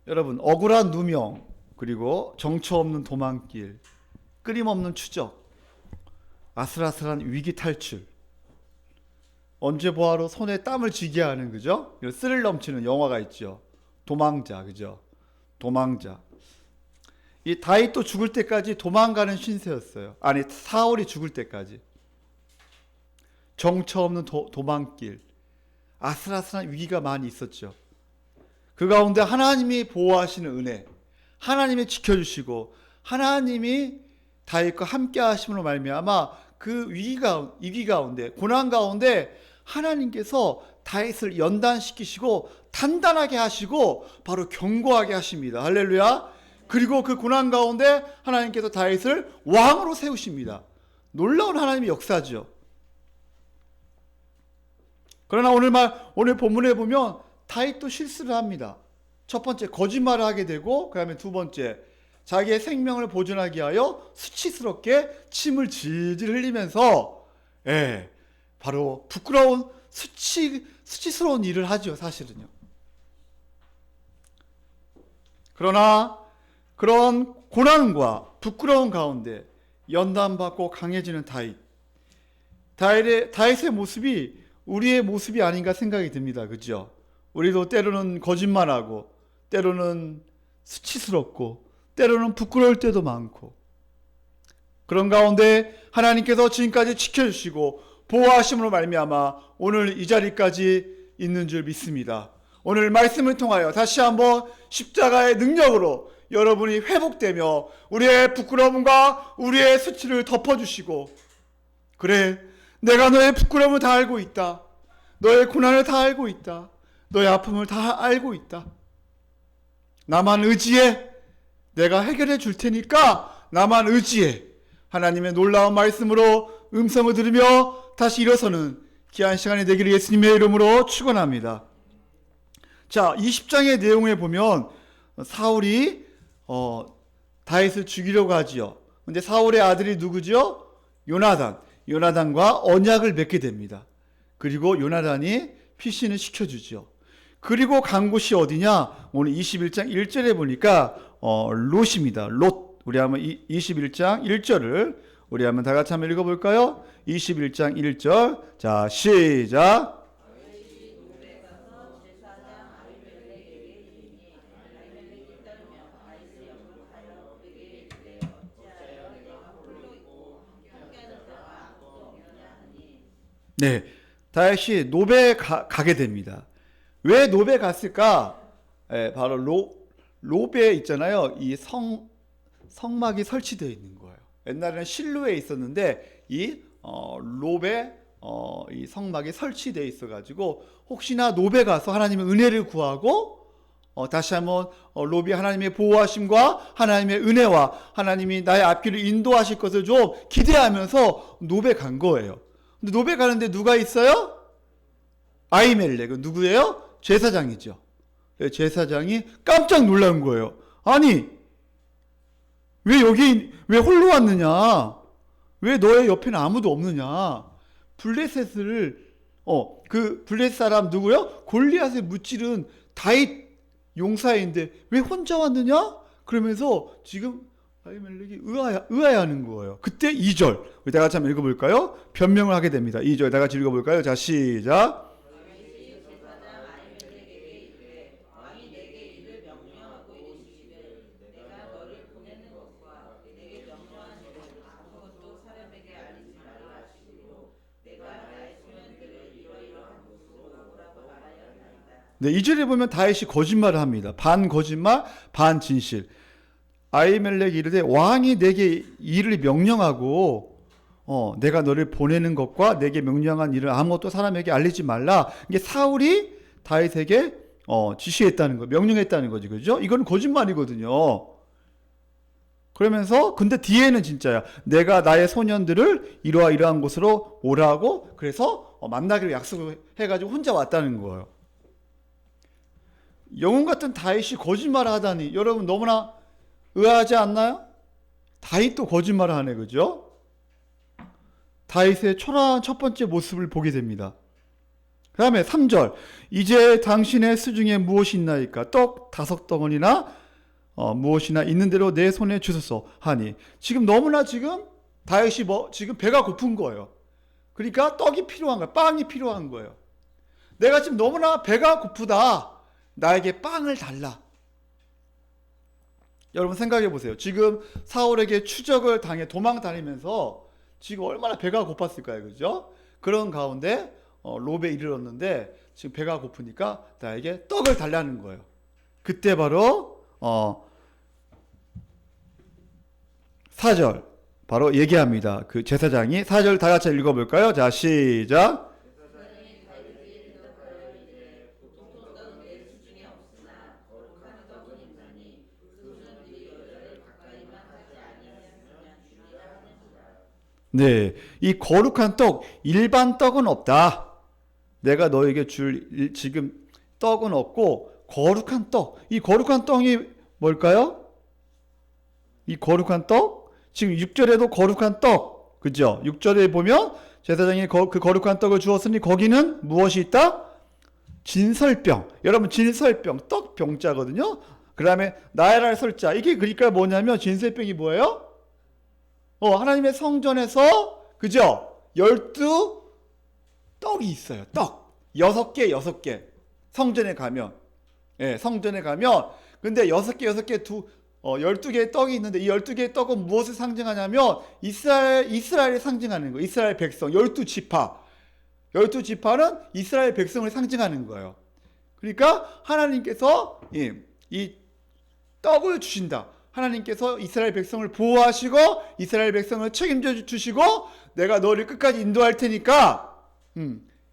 여러분, 억울한 누명, 그리고 정처 없는 도망길, 끊임없는 추적, 아슬아슬한 위기 탈출, 언제 보아로 손에 땀을 쥐게 하는, 그죠? 이런 스릴 넘치는 영화가 있죠. 도망자, 그죠? 도망자. 이 다윗도 죽을 때까지 도망가는 신세였어요. 아니, 사울이 죽을 때까지. 정처 없는 도망길, 아슬아슬한 위기가 많이 있었죠. 그 가운데 하나님이 보호하시는 은혜, 하나님이 지켜주시고 하나님이 다윗과 함께 하심으로 말미암아 그 위기 가운데, 고난 가운데 하나님께서 다윗을 연단시키시고 단단하게 하시고 바로 견고하게 하십니다. 할렐루야. 그리고 그 고난 가운데 하나님께서 다윗을 왕으로 세우십니다. 놀라운 하나님의 역사죠. 그러나 오늘 본문에 보면 다윗도 실수를 합니다. 첫 번째, 거짓말을 하게 되고, 그 다음에 두 번째, 자기의 생명을 보존하기 위하여 수치스럽게 침을 질질 흘리면서, 바로 부끄러운 수치스러운 일을 하죠, 사실은요. 그러나 그런 고난과 부끄러운 가운데 연단받고 강해지는 다윗의 모습이 우리의 모습이 아닌가 생각이 듭니다. 그죠? 우리도 때로는 거짓말하고, 때로는 수치스럽고, 때로는 부끄러울 때도 많고, 그런 가운데 하나님께서 지금까지 지켜주시고 보호하심으로 말미암아 오늘 이 자리까지 있는 줄 믿습니다. 오늘 말씀을 통하여 다시 한번 십자가의 능력으로 여러분이 회복되며 우리의 부끄러움과 우리의 수치를 덮어주시고, 그래, 내가 너의 부끄러움을 다 알고 있다. 너의 고난을 다 알고 있다. 너의 아픔을 다 알고 있다. 나만 의지해. 내가 해결해 줄 테니까 나만 의지해. 하나님의 놀라운 말씀으로 음성을 들으며 다시 일어서는 귀한 시간이 되기를 예수님의 이름으로 축원합니다. 자, 20장의 내용에 보면 사울이 다윗을 죽이려고 하지요. 근데 사울의 아들이 누구죠? 요나단과 언약을 맺게 됩니다. 그리고 요나단이 피신을 시켜주죠. 그리고 간 곳이 어디냐? 오늘 21장 1절에 보니까 롯입니다. 롯. 우리 한번 21장 1절을 우리 한번 다 같이 한번 읽어볼까요? 21장 1절. 자, 시작. 네, 다윗이 노베에 가게 됩니다. 왜 노베에 갔을까? 바로 노베에 있잖아요. 이 성막이 설치되어 있는 거예요. 옛날에는 실로에 있었는데 이 노베 이 성막이 설치되어 있어가지고 혹시나 노베 가서 하나님의 은혜를 구하고 다시 한번 롯이 하나님의 보호하심과 하나님의 은혜와 하나님이 나의 앞길을 인도하실 것을 좀 기대하면서 노베 간 거예요. 근데 노베 가는데 누가 있어요? 아히멜렉은 누구예요? 제사장이죠. 제사장이 깜짝 놀란 거예요. 아니, 왜 홀로 왔느냐? 왜 너의 옆에는 아무도 없느냐? 그 블레셋 사람 누구요? 골리앗을 무찌른 다윗 용사인데 왜 혼자 왔느냐? 그러면서 지금 아히멜렉이 의아해하는 거예요. 그때 2절 우리 다 같이 한번 읽어볼까요? 변명을 하게 됩니다. 2절 다 같이 읽어볼까요? 자, 시작. 네, 2절에 보면 다윗이 거짓말을 합니다. 반 거짓말, 반 진실. 아히멜렉이 이르되 왕이 내게 일을 명령하고 내가 너를 보내는 것과 내게 명령한 일을 아무것도 사람에게 알리지 말라. 이게 사울이 다윗에게 지시했다는 거, 명령했다는 거지, 그죠? 이건 거짓말이거든요. 그러면서 근데 뒤에는 진짜야. 내가 나의 소년들을 이러한 곳으로 오라고 그래서 만나기로 약속해가지고 혼자 왔다는 거예요. 영웅 같은 다윗이 거짓말을 하다니 여러분 너무나 의아하지 않나요? 다윗도 거짓말을 하네, 그죠? 다윗의 초라한 첫 번째 모습을 보게 됩니다. 그 다음에 3절. 이제 당신의 수중에 무엇이 있나이까? 떡 5덩어리나 무엇이나 있는 대로 내 손에 주소서 하니. 지금 너무나 지금 다윗이 지금 배가 고픈 거예요. 그러니까 떡이 필요한 거예요. 빵이 필요한 거예요. 내가 지금 너무나 배가 고프다. 나에게 빵을 달라. 여러분 생각해 보세요. 지금 사울에게 추적을 당해 도망 다니면서 지금 얼마나 배가 고팠을까요? 그죠? 그런 가운데 롭에 이르렀는데 지금 배가 고프니까 나에게 떡을 달라는 거예요. 그때 바로 4절 바로 얘기합니다. 그 제사장이 4절 다 같이 읽어볼까요? 자, 시작. 네, 이 거룩한 떡, 일반 떡은 없다. 내가 너에게 줄 지금 떡은 없고 거룩한 떡. 이 거룩한 떡이 뭘까요? 이 거룩한 떡? 지금 6절에도 거룩한 떡. 그죠? 6절에 보면 제사장이 그 거룩한 떡을 주었으니 거기는 무엇이 있다? 진설병. 여러분 진설병, 떡병자거든요. 그 다음에 나열할 설자. 이게 그러니까 뭐냐면 진설병이 뭐예요? 하나님의 성전에서 그죠? 12 떡이 있어요. 떡. 6개. 성전에 가면. 예, 성전에 가면 근데 6개 12개의 떡이 있는데 이 12개의 떡은 무엇을 상징하냐면 이스라엘을 상징하는 거예요. 이스라엘 백성 12지파. 12지파는 이스라엘 백성을 상징하는 거예요. 그러니까 하나님께서 이 떡을 주신다. 하나님께서 이스라엘 백성을 보호하시고 이스라엘 백성을 책임져 주시고 내가 너를 끝까지 인도할 테니까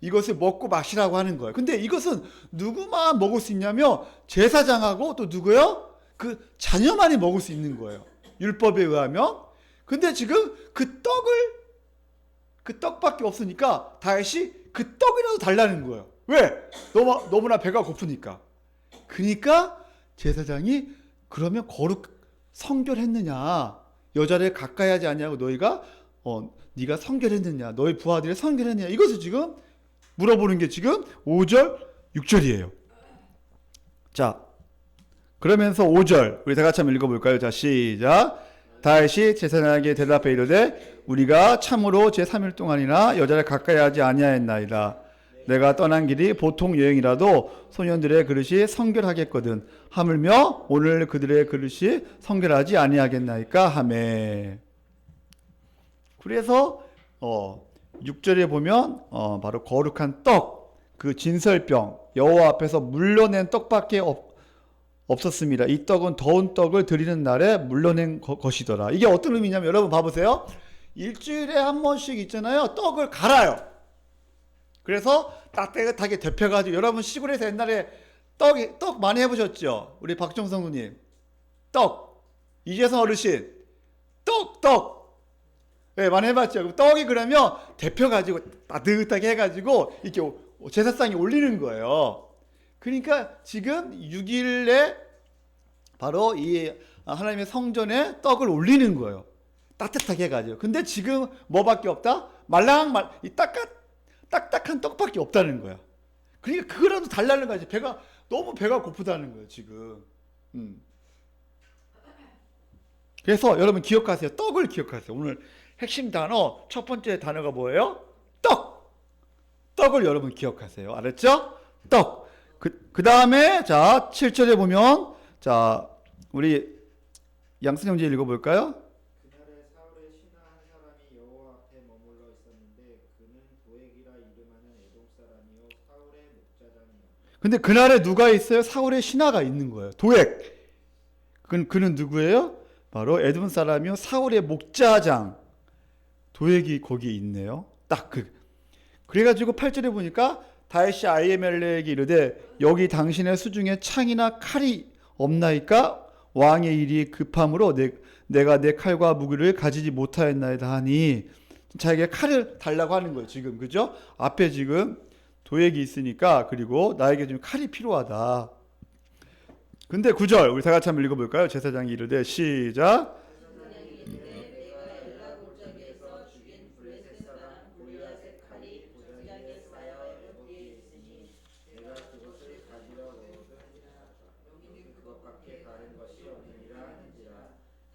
이것을 먹고 마시라고 하는 거예요. 근데 이것은 누구만 먹을 수 있냐면 제사장하고 또 누구요? 그 자녀만이 먹을 수 있는 거예요. 율법에 의하면. 근데 지금 그 떡밖에 없으니까 다윗이 그 떡이라도 달라는 거예요. 왜? 너무나 배가 고프니까. 그러니까 제사장이 그러면 성결했느냐? 여자를 가까이 하지 않냐고 너희가 네가 성결했느냐? 너희 부하들이 성결했느냐? 이것을 지금 물어보는 게 지금 5절, 6절이에요. 자, 그러면서 5절 우리 다 같이 한번 읽어볼까요? 자, 시작. 다윗이 제사장에게 대답해 이르되 우리가 참으로 제3일 동안이나 여자를 가까이 하지 아니하였나이다. 내가 떠난 길이 보통 여행이라도 소년들의 그릇이 성결하겠거든. 하물며 오늘 그들의 그릇이 성결하지 아니하겠나이까 하매. 그래서 6절에 보면 바로 거룩한 떡, 그 진설병, 여호와 앞에서 물러낸 떡밖에 없었습니다. 이 떡은 더운 떡을 드리는 날에 물러낸 것이더라. 이게 어떤 의미냐면 여러분 봐보세요. 일주일에 한 번씩 있잖아요. 떡을 갈아요. 그래서 따뜻하게 데펴가지고 여러분 시골에서 옛날에 떡 많이 해보셨죠? 우리 박정성 누님 떡, 이재성 어르신 떡 네, 많이 해봤죠? 떡이 그러면 데펴가지고 따뜻하게 해가지고 이렇게 제사상에 올리는 거예요. 그러니까 지금 6일에 바로 이 하나님의 성전에 떡을 올리는 거예요. 따뜻하게 해가지고. 근데 지금 뭐밖에 없다? 딱딱한 떡밖에 없다는 거야. 그러니까 그거라도 달라는 거지. 너무 배가 고프다는 거예요, 지금. 그래서 여러분 기억하세요. 떡을 기억하세요. 오늘 핵심 단어, 첫 번째 단어가 뭐예요? 떡을 여러분 기억하세요. 알았죠? 떡. 그 다음에, 자, 7절에 보면, 자, 우리 양승 형제 읽어볼까요? 그날에 사울의 신하 한 사람이 여호와 앞에 머물러 있었는데 그는 도액이라 이름하는 에돔 사람이요 사울의 목자장이요. 근데 그날에 누가 있어요? 사울의 신하가 있는 거예요. 도액. 그는 누구예요? 바로 에돔 사람이요 사울의 목자장. 도액이 거기 있네요. 딱 그래가지고 8절에 보니까 다윗이 아히멜렉에게 이르되 여기 당신의 수중에 창이나 칼이 없나이까? 왕의 일이 급함으로 내가 내 칼과 무기를 가지지 못하였나이다 하니 자기가 칼을 달라고 하는 거예요. 지금 그죠? 앞에 지금 도액이 있으니까 그리고 나에게 좀 칼이 필요하다. 근데 9절 우리 다 같이 한번 읽어볼까요? 제사장이 이르되 시작.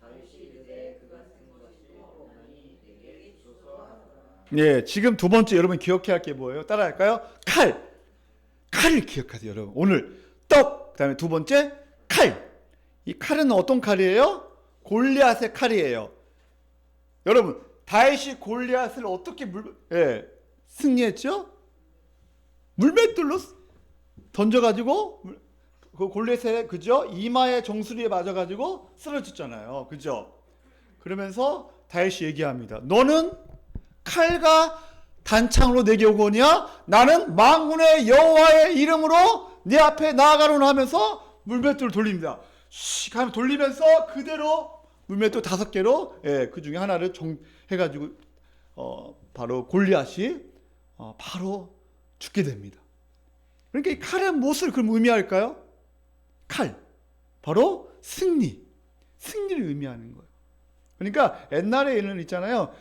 다윗이 이르되 그가 쓴 것이 없나니 내게 주소서 하더라. 예, 지금 두 번째 여러분 기억해야 할 게 뭐예요? 따라할까요? 칼을 기억하세요, 여러분. 오늘 떡, 그다음에 두 번째 칼. 이 칼은 어떤 칼이에요? 골리앗의 칼이에요. 여러분, 다윗이 골리앗을 어떻게 승리했죠? 물맷돌로 던져가지고 그 골리앗의 그죠? 이마에 정수리에 맞아가지고 쓰러졌잖아요, 그죠? 그러면서 다윗이 얘기합니다. 너는 칼과 단창으로 내게 오거냐? 나는 만군의 여호와의 이름으로 네 앞에 나아가노라 하면서 물맷돌을 돌립니다. 가면 돌리면서 그대로 물맷돌 5개로 그 중에 하나를 해가지고 바로 골리앗이 바로 죽게 됩니다. 그러니까 이 칼은 무엇을 그럼 의미할까요? 칼, 바로 승리를 의미하는 거예요. 그러니까 옛날에는 있잖아요,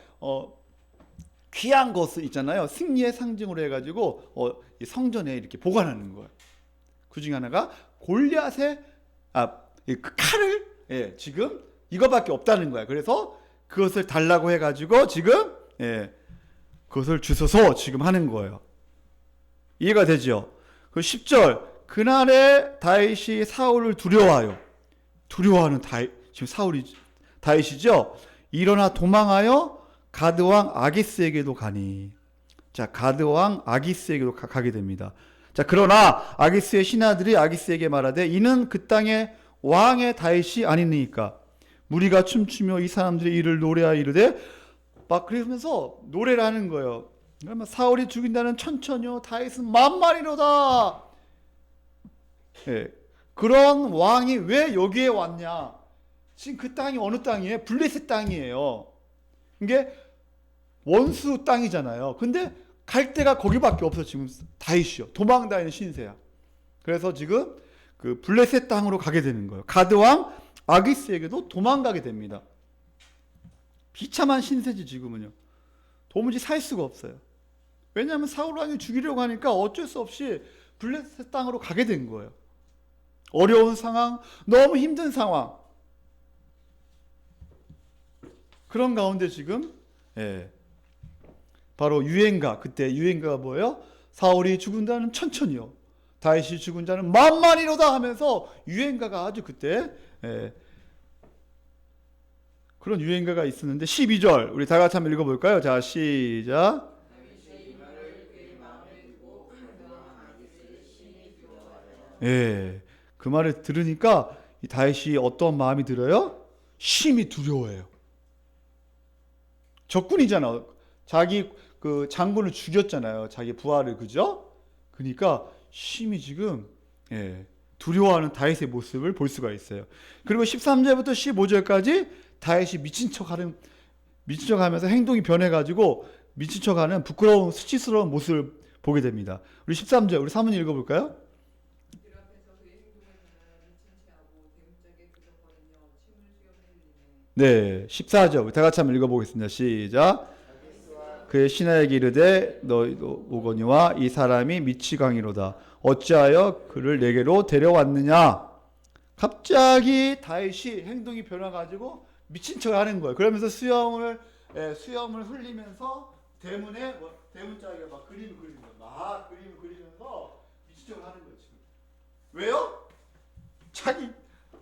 귀한 것을 있잖아요, 승리의 상징으로 해가지고 이 성전에 이렇게 보관하는 거예요. 그 중에 하나가 골리앗의 그 칼을 지금 이거밖에 없다는 거야. 그래서 그것을 달라고 해가지고 지금 그것을 주셔서 지금 하는 거예요. 이해가 되죠? 그 10절 그날에 다윗이 사울을 두려워하여 두려워하는 지금 다윗이죠. 일어나 도망하여 가드 왕 아기스에게도 가니. 자, 가드 왕 아기스에게도 가게 됩니다. 자, 그러나 아기스의 신하들이 아기스에게 말하되 이는 그 땅의 왕의 다윗이 아니니까 무리가 춤추며 이 사람들이 이를 노래하여 이르되 막 그러면서 노래를 하는 거예요. 그러면 사울이 죽인다는 천천히요 다윗은 만만이로다. 그런 왕이 왜 여기에 왔냐? 지금 그 땅이 어느 땅이에요? 블레셋 땅이에요. 이게 원수 땅이잖아요. 근데 갈 데가 거기밖에 없어. 지금 다윗이요. 도망다니는 신세야. 그래서 지금 그 블레셋 땅으로 가게 되는 거예요. 가드 왕 아기스에게도 도망가게 됩니다. 비참한 신세지 지금은요. 도무지 살 수가 없어요. 왜냐하면 사울 왕이 죽이려고 하니까 어쩔 수 없이 블레셋 땅으로 가게 된 거예요. 어려운 상황, 너무 힘든 상황. 그런 가운데 지금 바로 유행가, 그때 유행가가 뭐예요? 사울이 죽은 자는 천천히요 다윗이 죽은 자는 만만이로다 하면서 유행가가 아주 그때 그런 유행가가 있었는데 12절 우리 다 같이 한번 읽어볼까요? 자, 시작. 그 말을 들으니까 이 다윗이 어떤 마음이 들어요? 심히 두려워해요. 적군이잖아. 자기 그 장군을 죽였잖아요. 자기 부하를, 그죠? 그러니까 심히 지금 두려워하는 다윗의 모습을 볼 수가 있어요. 그리고 13절부터 15절까지 다윗이 미친 척하면서 행동이 변해가지고 미친 척하는 부끄러운 수치스러운 모습을 보게 됩니다. 우리 13절 우리 사모님 읽어볼까요? 네, 14절 우리 다 같이 한번 읽어보겠습니다. 시작. 그의 신하에게 이르되 너희도 오거니와 이 사람이 미치광이로다. 어찌하여 그를 내게로 데려왔느냐? 갑자기 다윗이 행동이 변화가지고 미친 척하는 거예요. 그러면서 수염을 흘리면서 대문짝에 막 그림을 그리면서 미친 척을 하는 거예요. 지금 왜요? 자기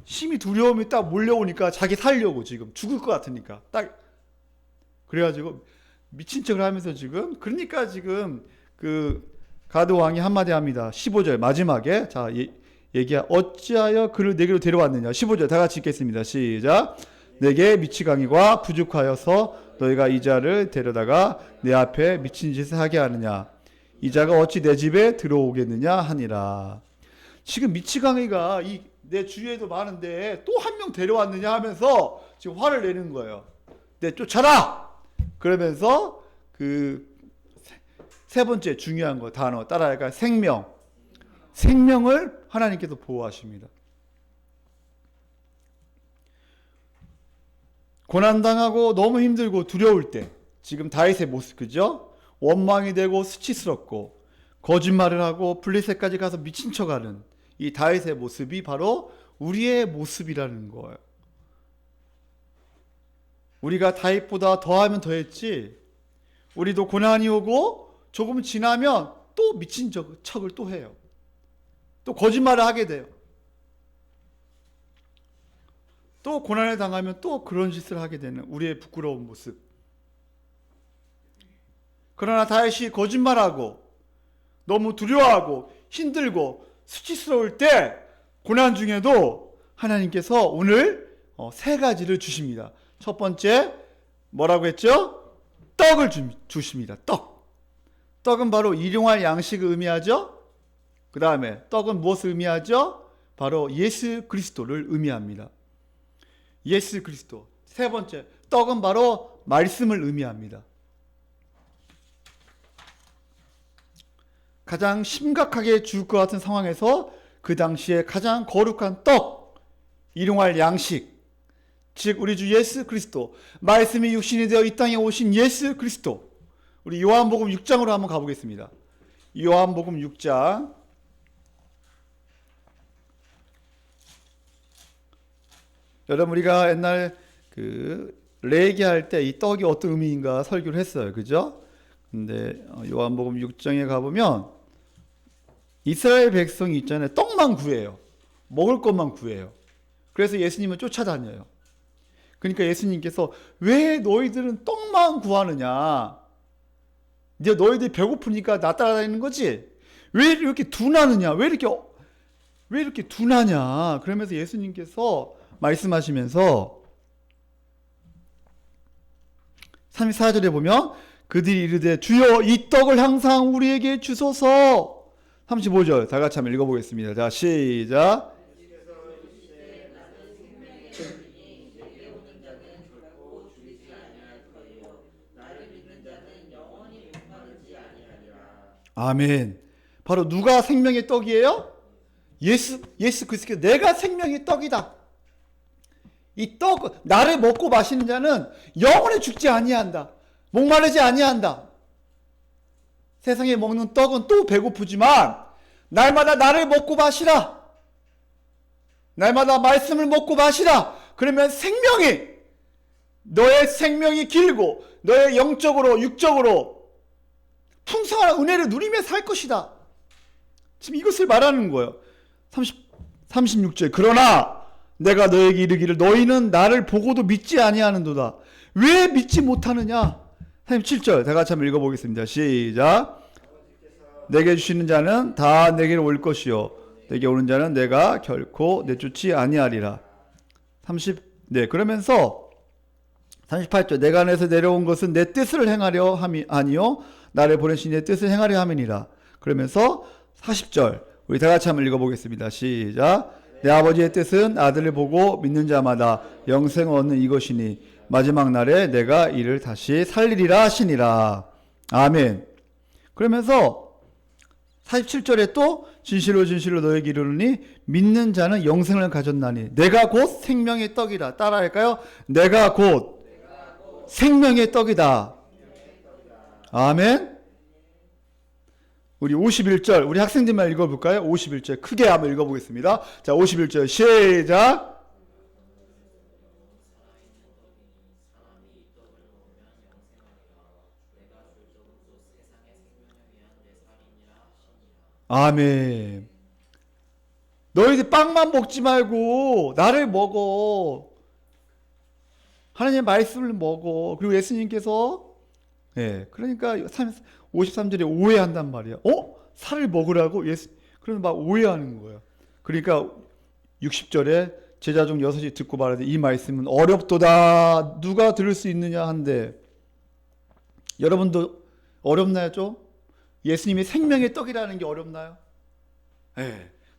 심히 두려움이 딱 몰려오니까 자기 살려고 지금 죽을 것 같으니까 딱 그래가지고 미친 척을 하면서 지금 그러니까 지금 그 가드 왕이 한마디 합니다. 15절 마지막에 자 어찌하여 그를 내게로 데려왔느냐. 15절 다 같이 읽겠습니다. 시작. 내게 미치광이가 부족하여서 너희가 이 자를 데려다가 내 앞에 미친 짓을 하게 하느냐. 이 자가 어찌 내 집에 들어오겠느냐 하니라. 지금 미치광이가 내 주위에도 많은데 또 한 명 데려왔느냐 하면서 지금 화를 내는 거예요. 내 쫓아라! 그러면서 그 세 번째 중요한 거 단어 따라할까요? 생명을 하나님께서 보호하십니다. 고난당하고 너무 힘들고 두려울 때 지금 다윗의 모습, 그죠? 원망이 되고 수치스럽고 거짓말을 하고 블레셋까지 가서 미친 척하는 이 다윗의 모습이 바로 우리의 모습이라는 거예요. 우리가 다윗보다 더하면 더했지. 우리도 고난이 오고 조금 지나면 또 미친 척을 또 해요. 또 거짓말을 하게 돼요. 또 고난을 당하면 또 그런 짓을 하게 되는 우리의 부끄러운 모습. 그러나 다윗이 거짓말하고 너무 두려워하고 힘들고 수치스러울 때 고난 중에도 하나님께서 오늘 세 가지를 주십니다. 첫 번째 뭐라고 했죠? 떡을 주십니다. 떡은 바로 일용할 양식을 의미하죠. 그 다음에 떡은 무엇을 의미하죠? 바로 예수 그리스도를 의미합니다. 예수 그리스도. 세 번째 떡은 바로 말씀을 의미합니다. 가장 심각하게 죽을 것 같은 상황에서 그 당시에 가장 거룩한 떡, 일용할 양식, 즉 우리 주 예수 그리스도, 말씀이 육신이 되어 이 땅에 오신 예수 그리스도. 우리 요한복음 6장으로 한번 가보겠습니다. 요한복음 6장. 여러분 우리가 옛날 레기 할 때 이 떡이 어떤 의미인가 설교를 했어요. 그죠? 근데 요한복음 6장에 가보면 이스라엘 백성이 있잖아요. 떡만 구해요. 먹을 것만 구해요. 그래서 예수님은 쫓아다녀요. 그러니까 예수님께서 왜 너희들은 떡만 구하느냐? 이제 너희들이 배고프니까 나 따라다니는 거지? 왜 이렇게 둔하느냐? 왜 이렇게 둔하냐? 그러면서 예수님께서 말씀하시면서 34절에 보면 그들이 이르되 주여 이 떡을 항상 우리에게 주소서. 35절 다 같이 한번 읽어보겠습니다. 자 시작. 아멘. 바로 누가 생명의 떡이에요? 예수 그리스도께서 내가 생명의 떡이다. 이 떡 나를 먹고 마시는 자는 영원히 죽지 아니한다. 목마르지 아니한다. 세상에 먹는 떡은 또 배고프지만 날마다 나를 먹고 마시라. 날마다 말씀을 먹고 마시라. 그러면 너의 생명이 길고 너의 영적으로 육적으로 풍성한 은혜를 누리며 살 것이다. 지금 이것을 말하는 거예요. 36절 그러나 내가 너에게 이르기를 너희는 나를 보고도 믿지 아니하는도다. 왜 믿지 못하느냐? 37절 다 같이 한번 읽어보겠습니다. 시작. 내게 주시는 자는 다 내게로 올 것이요 내게 오는 자는 내가 결코 내쫓지 아니하리라. 그러면서 38절 내가 안에서 내려온 것은 내 뜻을 행하려 함이 아니요 나를 보내신 내 뜻을 행하려 함이니라. 그러면서 40절 우리 다 같이 한번 읽어보겠습니다. 시작. 내 아버지의 뜻은 아들을 보고 믿는 자마다 영생을 얻는 이것이니 마지막 날에 내가 이를 다시 살리리라 하시니라. 아멘. 그러면서 47절에 또 진실로 진실로 너에게 이르노니 믿는 자는 영생을 가졌나니 내가 곧 생명의 떡이다. 따라할까요? 내가 곧 생명의 떡이다. 아멘. 우리 51절 우리 학생들만 읽어볼까요? 51절 크게 한번 읽어보겠습니다. 자 51절 시작. 아멘. 너희들 빵만 먹지 말고 나를 먹어. 하나님의 말씀을 먹어. 그리고 예수님께서 그러니까 53절에 오해한단 말이야. 살을 먹으라고? 그러면 막 오해하는 거예요. 그러니까 60절에 제자 중 6이 듣고 말하되 이 말씀은 어렵도다. 누가 들을 수 있느냐 한데 여러분도 어렵나요 좀? 예수님이 생명의 떡이라는 게 어렵나요?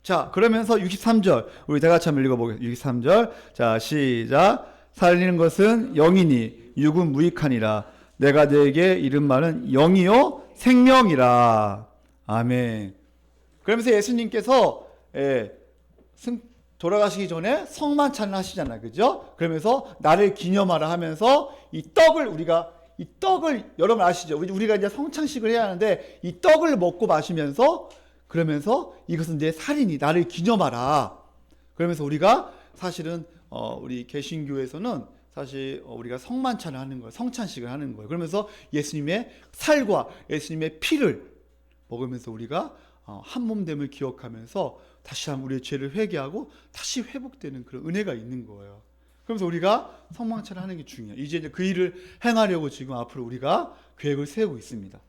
자 그러면서 63절 우리 다 같이 한번 읽어보겠습니다. 63절 자 시작. 살리는 것은 영이니 육은 무익하니라. 내가 너에게 이른 말은 영이요 생명이라. 아멘. 그러면서 예수님께서 돌아가시기 전에 성만찬을 하시잖아요. 그죠? 그러면서 나를 기념하라 하면서 이 떡을 여러분 아시죠? 우리가 이제 성찬식을 해야 하는데 이 떡을 먹고 마시면서 그러면서 이것은 내 살이니 나를 기념하라. 그러면서 우리가 사실은 우리 개신교에서는 사실 우리가 성만찬을 하는 거예요. 성찬식을 하는 거예요. 그러면서 예수님의 살과 예수님의 피를 먹으면서 우리가 한 몸됨을 기억하면서 다시 한번 우리의 죄를 회개하고 다시 회복되는 그런 은혜가 있는 거예요. 그러면서 우리가 성만찬을 하는 게 중요해요. 이제 그 일을 행하려고 지금 앞으로 우리가 계획을 세우고 있습니다.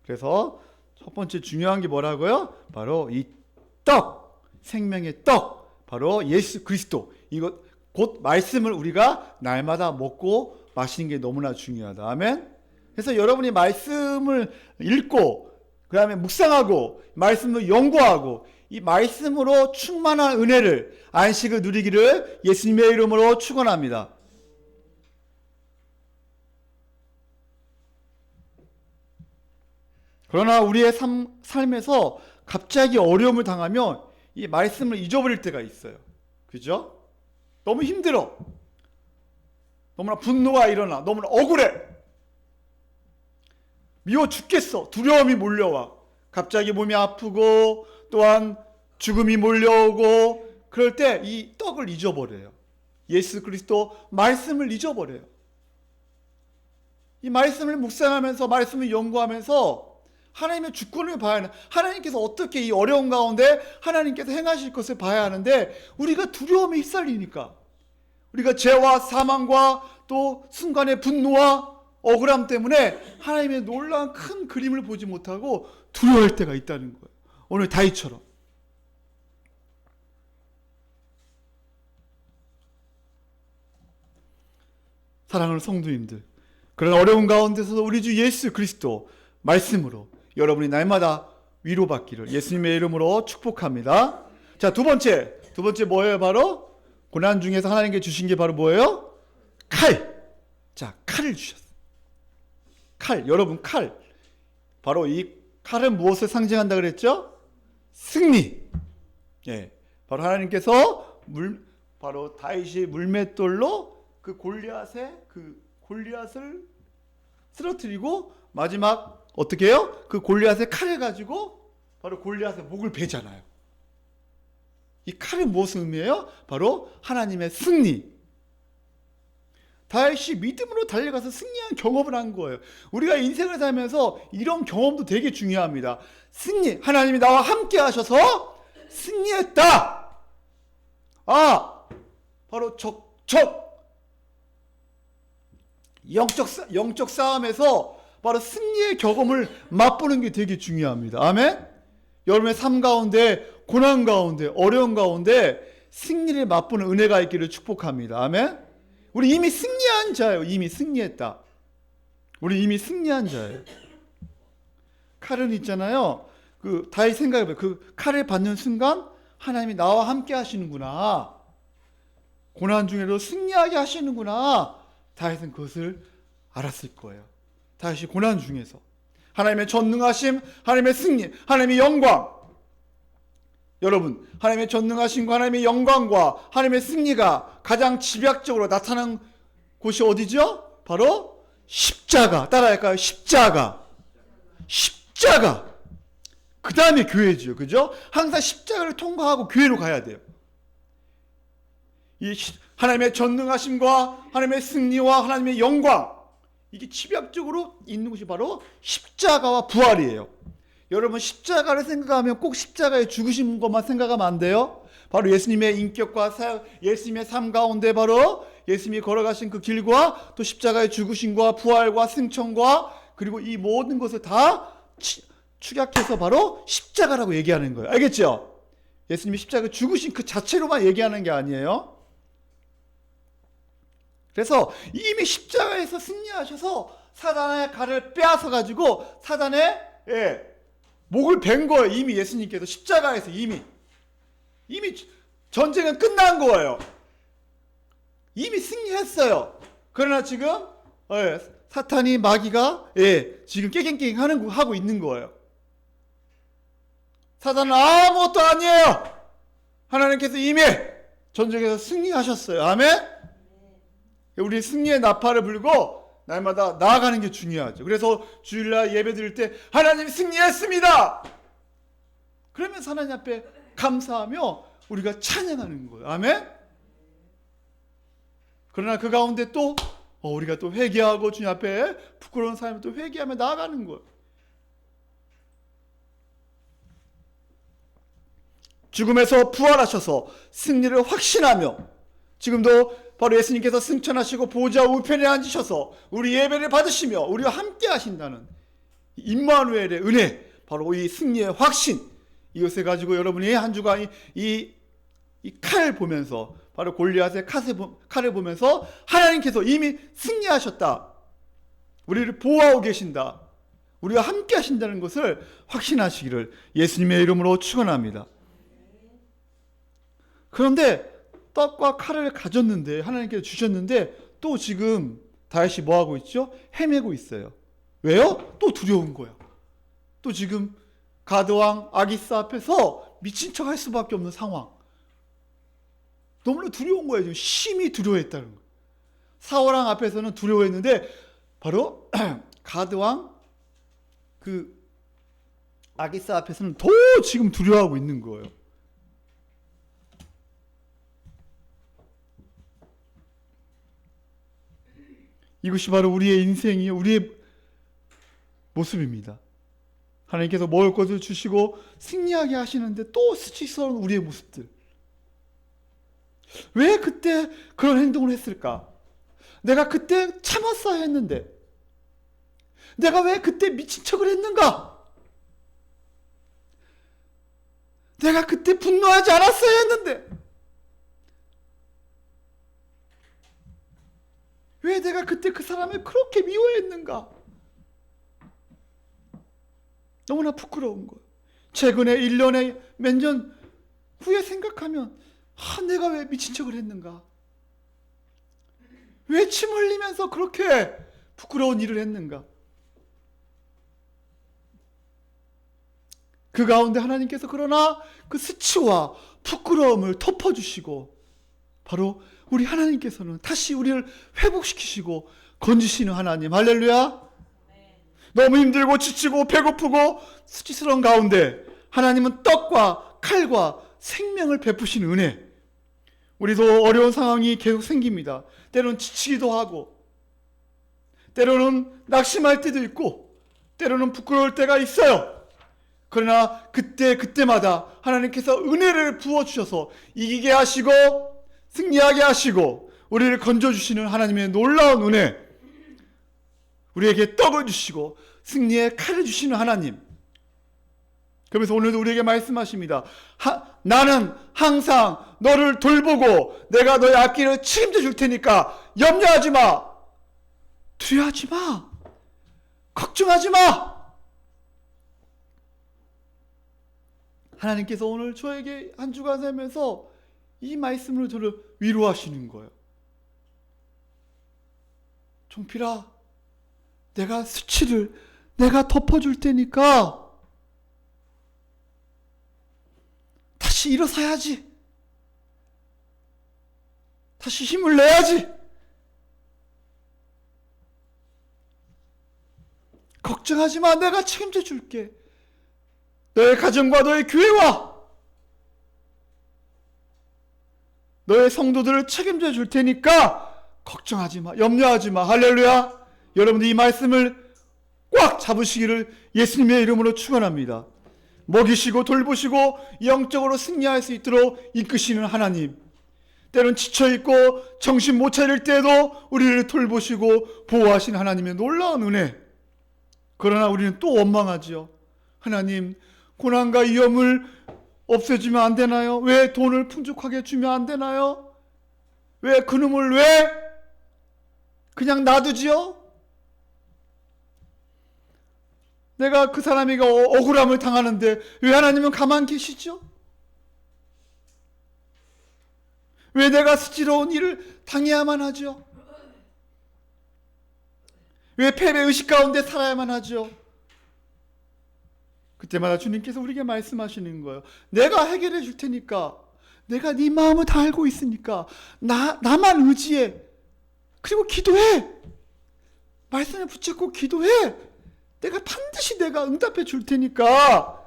그래서 첫 번째 중요한 게 뭐라고요? 바로 이 떡, 생명의 떡, 바로 예수 그리스도, 이것 곧 말씀을 우리가 날마다 먹고 마시는 게 너무나 중요하다. 아멘. 그래서 여러분이 말씀을 읽고 그 다음에 묵상하고 말씀을 연구하고 이 말씀으로 충만한 은혜를, 안식을 누리기를 예수님의 이름으로 축원합니다. 그러나 우리의 삶에서 갑자기 어려움을 당하면 이 말씀을 잊어버릴 때가 있어요. 그죠? 너무 힘들어. 너무나 분노가 일어나. 너무나 억울해. 미워 죽겠어. 두려움이 몰려와. 갑자기 몸이 아프고 또한 죽음이 몰려오고 그럴 때 이 떡을 잊어버려요. 예수 그리스도 말씀을 잊어버려요. 이 말씀을 묵상하면서 말씀을 연구하면서 하나님의 주권을 봐야 하는, 하나님께서 어떻게 이 어려운 가운데 하나님께서 행하실 것을 봐야 하는데 우리가 두려움에 휩쓸리니까 우리가 죄와 사망과 또 순간의 분노와 억울함 때문에 하나님의 놀라운 큰 그림을 보지 못하고 두려워할 때가 있다는 거예요. 오늘 다윗처럼. 사랑하는 성도님들, 그런 어려운 가운데서도 우리 주 예수 그리스도 말씀으로 여러분이 날마다 위로받기를 예수님의 이름으로 축복합니다. 자, 두 번째 뭐예요? 바로 고난 중에서 하나님께 주신 게 바로 뭐예요? 칼. 자, 칼을 주셨어요. 칼, 여러분 칼. 바로 이 칼은 무엇을 상징한다 그랬죠? 승리. 예, 바로 하나님께서 바로 다윗이 물맷돌로 그 골리앗을 쓰러뜨리고 마지막 어떻게 해요? 그 골리앗의 칼을 가지고 바로 골리앗의 목을 베잖아요. 이 칼은 무엇을 의미해요? 바로 하나님의 승리. 다윗이 믿음으로 달려가서 승리한 경험을 한 거예요. 우리가 인생을 살면서 이런 경험도 되게 중요합니다. 승리, 하나님이 나와 함께 하셔서 승리했다. 바로 영적 싸움에서 바로 승리의 경험을 맛보는 게 되게 중요합니다. 아멘? 여러분의 삶 가운데, 고난 가운데, 어려운 가운데 승리를 맛보는 은혜가 있기를 축복합니다. 아멘? 우리 이미 승리한 자예요. 이미 승리했다. 우리 이미 승리한 자예요. 칼은 있잖아요. 그 다윗 생각해봐요. 그 칼을 받는 순간 하나님이 나와 함께 하시는구나. 고난 중에도 승리하게 하시는구나. 다윗은 그것을 알았을 거예요. 다윗이 고난 중에서 하나님의 전능하심, 하나님의 승리, 하나님의 영광. 여러분, 하나님의 전능하심과 하나님의 영광과 하나님의 승리가 가장 집약적으로 나타난 곳이 어디죠? 바로 십자가. 따라할까요? 십자가. 그 다음에 교회죠. 그죠? 항상 십자가를 통과하고 교회로 가야 돼요. 이 하나님의 전능하심과 하나님의 승리와 하나님의 영광, 이게 집약적으로 있는 곳이 바로 십자가와 부활이에요. 여러분, 십자가를 생각하면 꼭 십자가에 죽으신 것만 생각하면 안 돼요. 바로 예수님의 인격과 예수님의 삶 가운데 바로 예수님이 걸어가신 그 길과 또 십자가의 죽으심과 부활과 승천과 그리고 이 모든 것을 다 축약해서 바로 십자가라고 얘기하는 거예요. 알겠죠? 예수님이 십자가 죽으신 그 자체로만 얘기하는 게 아니에요. 그래서 이미 십자가에서 승리하셔서 사단의 칼을 빼앗아 가지고 사단의 목을 벤 거예요. 이미 예수님께서 십자가에서 이미 전쟁은 끝난 거예요. 이미 승리했어요. 그러나 지금 사탄이 마귀가 지금 깨갱깨갱 하고 있는 거예요. 사단은 아무것도 아니에요. 하나님께서 이미 전쟁에서 승리하셨어요. 아멘. 우리 승리의 나팔을 불고 날마다 나아가는 게 중요하죠. 그래서 주일날 예배 드릴 때 하나님 승리했습니다. 그러면서 하나님 앞에 감사하며 우리가 찬양하는 거예요. 아멘. 그러나 그 가운데 또 우리가 또 회개하고 주님 앞에 부끄러운 삶을 또 회개하며 나아가는 거예요. 죽음에서 부활하셔서 승리를 확신하며 지금도 바로 예수님께서 승천하시고 보좌 우편에 앉으셔서 우리 예배를 받으시며 우리와 함께 하신다는 임마누엘의 은혜, 바로 이 승리의 확신, 이것을 가지고 여러분이 한 주간 이 칼 보면서, 바로 골리앗의 칼을 보면서 하나님께서 이미 승리하셨다, 우리를 보호하고 계신다, 우리와 함께 하신다는 것을 확신하시기를 예수님의 이름으로 축원합니다. 그런데 떡과 칼을 가졌는데, 하나님께서 주셨는데 또 지금 다윗이 뭐하고 있죠? 헤매고 있어요. 왜요? 또 두려운 거예요. 또 지금 가드왕 아기스 앞에서 미친 척 할 수밖에 없는 상황. 너무나 두려운 거예요. 지금 심히 두려워했다는 거예요. 사울왕 앞에서는 두려워했는데 바로 가드왕 그 아기스 앞에서는 더 지금 두려워하고 있는 거예요. 이것이 바로 우리의 인생이요, 우리의 모습입니다. 하나님께서 먹을 것을 주시고 승리하게 하시는데 또 수치스러운 우리의 모습들. 왜 그때 그런 행동을 했을까? 내가 그때 참았어야 했는데, 내가 왜 그때 미친 척을 했는가? 내가 그때 분노하지 않았어야 했는데, 왜 내가 그때 그 사람을 그렇게 미워했는가? 너무나 부끄러운 거예요. 최근에 1년에 몇 년 후에 생각하면 내가 왜 미친 척을 했는가? 왜 침 흘리면서 그렇게 부끄러운 일을 했는가? 그 가운데 하나님께서 그러나 그 수치와 부끄러움을 덮어주시고, 바로 우리 하나님께서는 다시 우리를 회복시키시고 건지시는 하나님. 할렐루야. 너무 힘들고 지치고 배고프고 수치스러운 가운데 하나님은 떡과 칼과 생명을 베푸시는 은혜. 우리도 어려운 상황이 계속 생깁니다. 때로는 지치기도 하고, 때로는 낙심할 때도 있고, 때로는 부끄러울 때가 있어요. 그러나 그때마다 하나님께서 은혜를 부어주셔서 이기게 하시고 승리하게 하시고 우리를 건져주시는 하나님의 놀라운 은혜, 우리에게 떡을 주시고 승리의 칼을 주시는 하나님. 그래서 오늘도 우리에게 말씀하십니다. 나는 항상 너를 돌보고 내가 너의 앞길을 책임져 줄 테니까 염려하지 마, 두려워하지 마, 걱정하지 마. 하나님께서 오늘 저에게 한 주간 살면서 이 말씀으로 저를 위로하시는 거예요. 종필아, 내가 수치를 내가 덮어줄 테니까 다시 일어서야지. 다시 힘을 내야지. 걱정하지 마. 내가 책임져 줄게. 너의 가정과 너의 교회와 너의 성도들을 책임져 줄 테니까 걱정하지 마. 염려하지 마. 할렐루야. 여러분들 이 말씀을 꽉 잡으시기를 예수님의 이름으로 축원합니다. 먹이시고 돌보시고 영적으로 승리할 수 있도록 이끄시는 하나님. 때론 지쳐있고 정신 못 차릴 때도 우리를 돌보시고 보호하시는 하나님의 놀라운 은혜. 그러나 우리는 또 원망하지요. 하나님, 고난과 위험을 없애주면 안 되나요? 왜 돈을 풍족하게 주면 안 되나요? 왜 그놈을 왜 그냥 놔두지요? 내가 그 사람이 억울함을 당하는데 왜 하나님은 가만히 계시죠? 왜 내가 수치로운 일을 당해야만 하죠? 왜 패배의식 가운데 살아야만 하죠? 그때마다 주님께서 우리에게 말씀하시는 거예요. 내가 해결해 줄 테니까, 내가 네 마음을 다 알고 있으니까 나만 의지해. 그리고 기도해. 말씀에 붙잡고 기도해. 내가 반드시 내가 응답해 줄 테니까.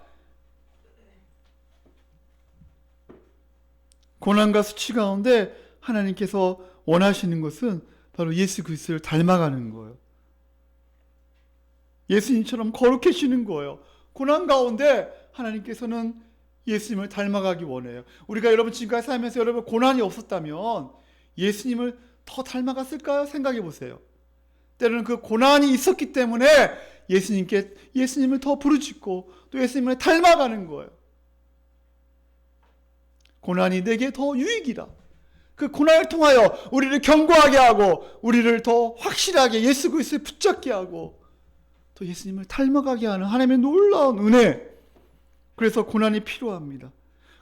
고난과 수치 가운데 하나님께서 원하시는 것은 바로 예수 그리스도를 닮아가는 거예요. 예수님처럼 거룩해지는 거예요. 고난 가운데 하나님께서는 예수님을 닮아가기 원해요. 우리가 여러분 지금까지 살면서 여러분 고난이 없었다면 예수님을 더 닮아갔을까요? 생각해 보세요. 때로는 그 고난이 있었기 때문에 예수님을 더 부르짖고 또 예수님을 닮아가는 거예요. 고난이 내게 더 유익이라. 그 고난을 통하여 우리를 견고하게 하고 우리를 더 확실하게 예수 그리스도에 붙잡게 하고 또 예수님을 닮아가게 하는 하나님의 놀라운 은혜. 그래서 고난이 필요합니다.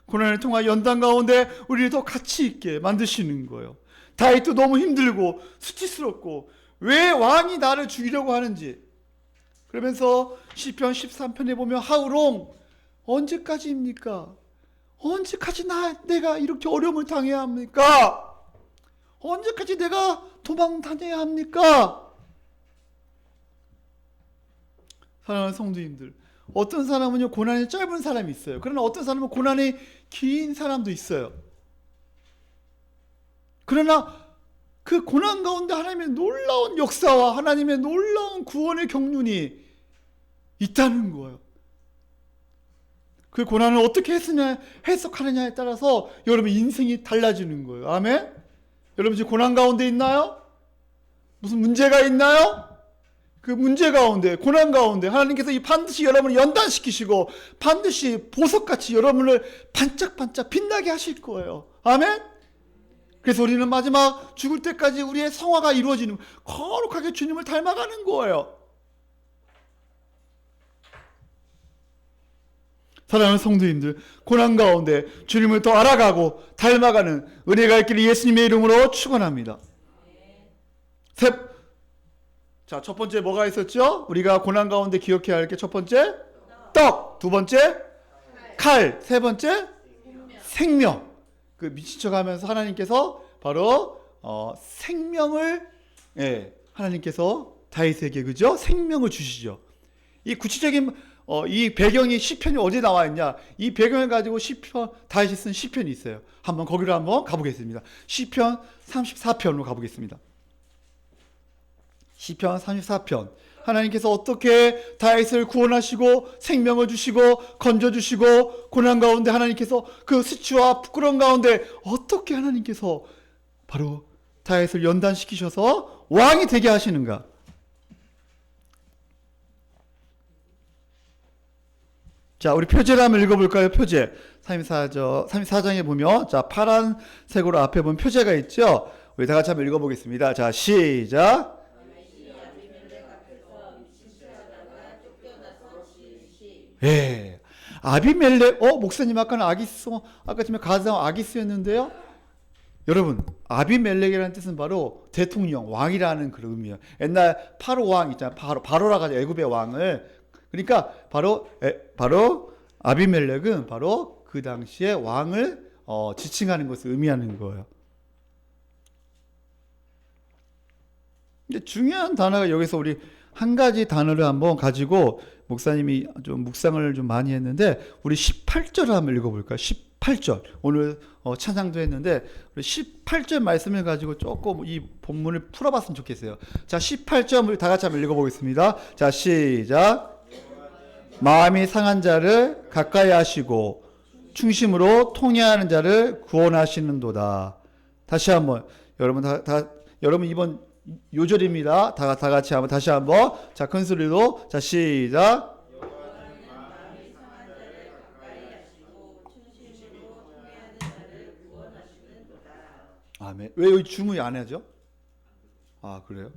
고난을 통하여 연단 가운데 우리를 더 가치 있게 만드시는 거예요. 다윗도 너무 힘들고 수치스럽고 왜 왕이 나를 죽이려고 하는지 그러면서 시편 13편에 보면 하우롱 언제까지입니까? 언제까지 내가 이렇게 어려움을 당해야 합니까? 언제까지 내가 도망 다녀야 합니까? 사랑하는 성도님들, 어떤 사람은요 고난이 짧은 사람이 있어요. 그러나 어떤 사람은 고난이 긴 사람도 있어요. 그러나 그 고난 가운데 하나님의 놀라운 역사와 하나님의 놀라운 구원의 경륜이 있다는 거예요. 그 고난을 어떻게 해석하느냐에 따라서 여러분 인생이 달라지는 거예요. 아멘? 여러분 지금 고난 가운데 있나요? 무슨 문제가 있나요? 그 문제 가운데, 고난 가운데 하나님께서 반드시 여러분을 연단시키시고 반드시 보석같이 여러분을 반짝반짝 빛나게 하실 거예요. 아멘? 그래서 우리는 마지막 죽을 때까지 우리의 성화가 이루어지는, 거룩하게 주님을 닮아가는 거예요. 사랑하는 성도님들, 고난 가운데 주님을 더 알아가고 닮아가는 은혜가 있기를 예수님의 이름으로 축원합니다. 자, 첫 번째 뭐가 있었죠? 우리가 고난 가운데 기억해야 할 게 첫 번째 떡, 두 번째 칼, 세 번째 생명. 그 미친 척하면서 하나님께서 바로 생명을 하나님께서 다윗에게 그죠? 생명을 주시죠. 이 구체적인 이 배경이 시편이 어디에 나와 있냐? 이 배경을 가지고 시편 다윗이 쓴 시편이 있어요. 한번 거기로 한번 가보겠습니다. 시편 34편으로 가보겠습니다. 시편 34편. 하나님께서 어떻게 다윗을 구원하시고 생명을 주시고 건져주시고 고난 가운데 하나님께서 그 수치와 부끄러움 가운데 어떻게 하나님께서 바로 다윗을 연단시키셔서 왕이 되게 하시는가. 자, 우리 표제를 한번 읽어볼까요? 표제 34장에 보면 자 파란색으로 앞에 보면 표제가 있죠. 우리 다 같이 한번 읽어보겠습니다. 자, 시작. 예. 아비멜렉, 목사님 아까는 아까 지금 가상 아기스였는데요. 여러분, 아비멜렉이라는 뜻은 바로 대통령, 왕이라는 그런 의미예요. 옛날 파로 왕 있잖아요. 바로라가 애굽의 왕을. 그러니까 바로 아비멜렉은 바로 그 당시에 왕을 지칭하는 것을 의미하는 거예요. 근데 중요한 단어가 여기서 우리 한 가지 단어를 한번 가지고 목사님이 좀 묵상을 좀 많이 했는데 우리 18절을 한번 읽어볼까요? 18절. 오늘 찬양도 했는데 우리 18절 말씀을 가지고 조금 이 본문을 풀어봤으면 좋겠어요. 자, 18절 다 같이 한번 읽어보겠습니다. 자, 시작. 마음이 상한 자를 가까이 하시고 충심으로 통회하는 자를 구원하시는도다. 다시 한번 여러분 이번 요절입니다. 다 같이 한번 다시 한번 자, 큰 소리로 자, 시작. 아멘. 왜 여기 주문이 안 하죠? 아, 그래요?